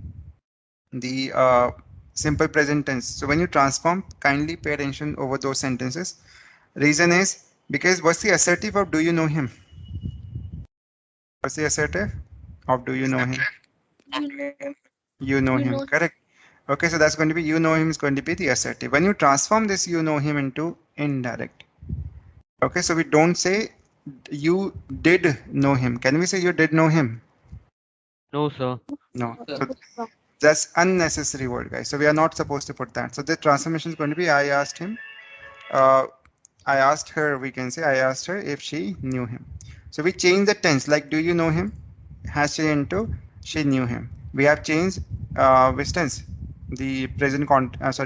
the simple present tense. So when you transform, kindly pay attention over those sentences. Reason is because what's the assertive of do you know him? What's the assertive of do you know him? You know him, correct. Okay, so that's going to be you know him is going to be the assertive. When you transform this you know him into indirect. Okay, so we don't say you did know him. Can we say you did know him? No, sir. No. Sir. So that's unnecessary word, guys. So we are not supposed to put that. So the transformation is going to be I asked him. I asked her, we can say I asked her if she knew him. So we change the tense like do you know him has changed into she knew him. We have changed which tense? The present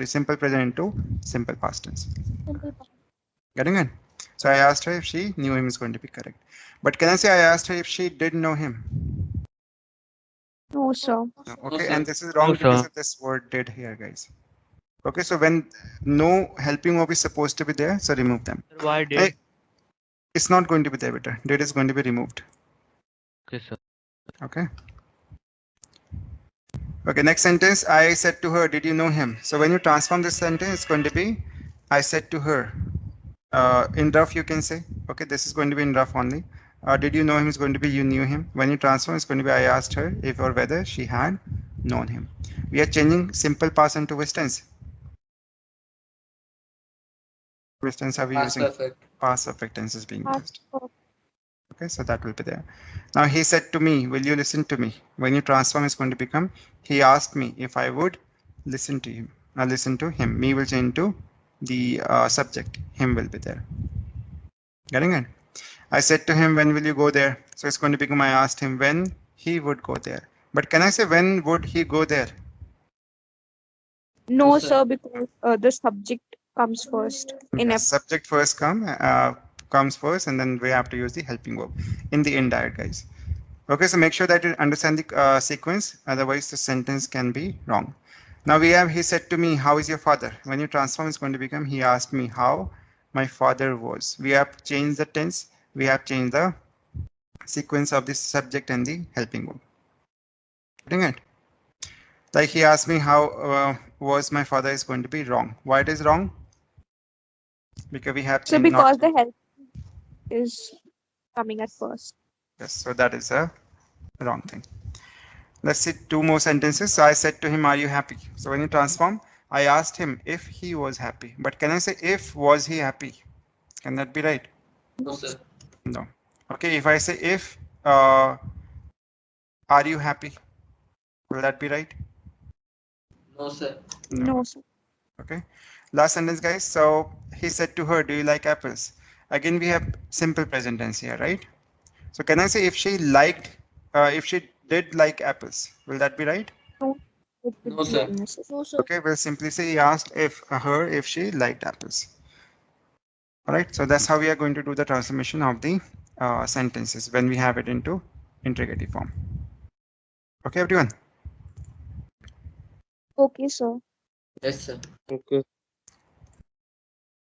simple present into simple past tense. Getting it? So I asked her if she knew him is going to be correct. But can I say I asked her if she did know him? No, sir. No. Okay, sir. and this is wrong No, because sir. of this word did here, guys. Okay, so when no helping verb is supposed to be there, so remove them. Sir, why did? Hey, it's not going to be there, better. Did is going to be removed. Okay, sir. Okay. Okay, next sentence. I said to her, did you know him? So when you transform this sentence, it's going to be I said to her. In rough, you can say, okay, this is going to be in rough only. Did you know him is going to be you knew him. When you transform, it's going to be I asked her if or whether she had known him. We are changing simple past into which tense? Which tense are we Past using? perfect. Past perfect tense is being used. Ask. Okay, so that will be there. Now he said to me, will you listen to me? When you transform, it's going to become he asked me if I would listen to him. Listen to him. Me will change to the subject. Him will be there. Getting it? I said to him, when will you go there? So it's going to become I asked him when he would go there. But can I say when would he go there? No, sir. sir, because the subject comes first in Yes, subject first comes first, and then we have to use the helping verb in the indirect, guys. Okay, so make sure that you understand the sequence, otherwise the sentence can be wrong. Now we have he said to me, how is your father? When you transform, it's going to become he asked me how my father was. We have changed the tense, we have changed the sequence of the subject and the helping verb. Getting it? Like he asked me how was my father is going to be wrong. Why it is wrong? Because we have So changed because not. the help is coming at first. Yes, so that is a wrong thing. Let's see two more sentences. So I said to him, are you happy? So when you transform, I asked him if he was happy. But can I say if was he happy? Can that be right? No, sir. No. Okay, if I say if are you happy? Will that be right? No, sir. No, sir. Okay. Last sentence, guys. So he said to her, do you like apples? Again, we have simple present tense here, right? So can I say if she liked, if she did like apples? Will that be right? No, it would No, be sir. unnecessary. Okay, we'll simply say he asked if her if she liked apples. All right, so that's how we are going to do the transformation of the sentences when we have it into interrogative form. Okay, everyone. Okay, sir. Yes, sir. Okay.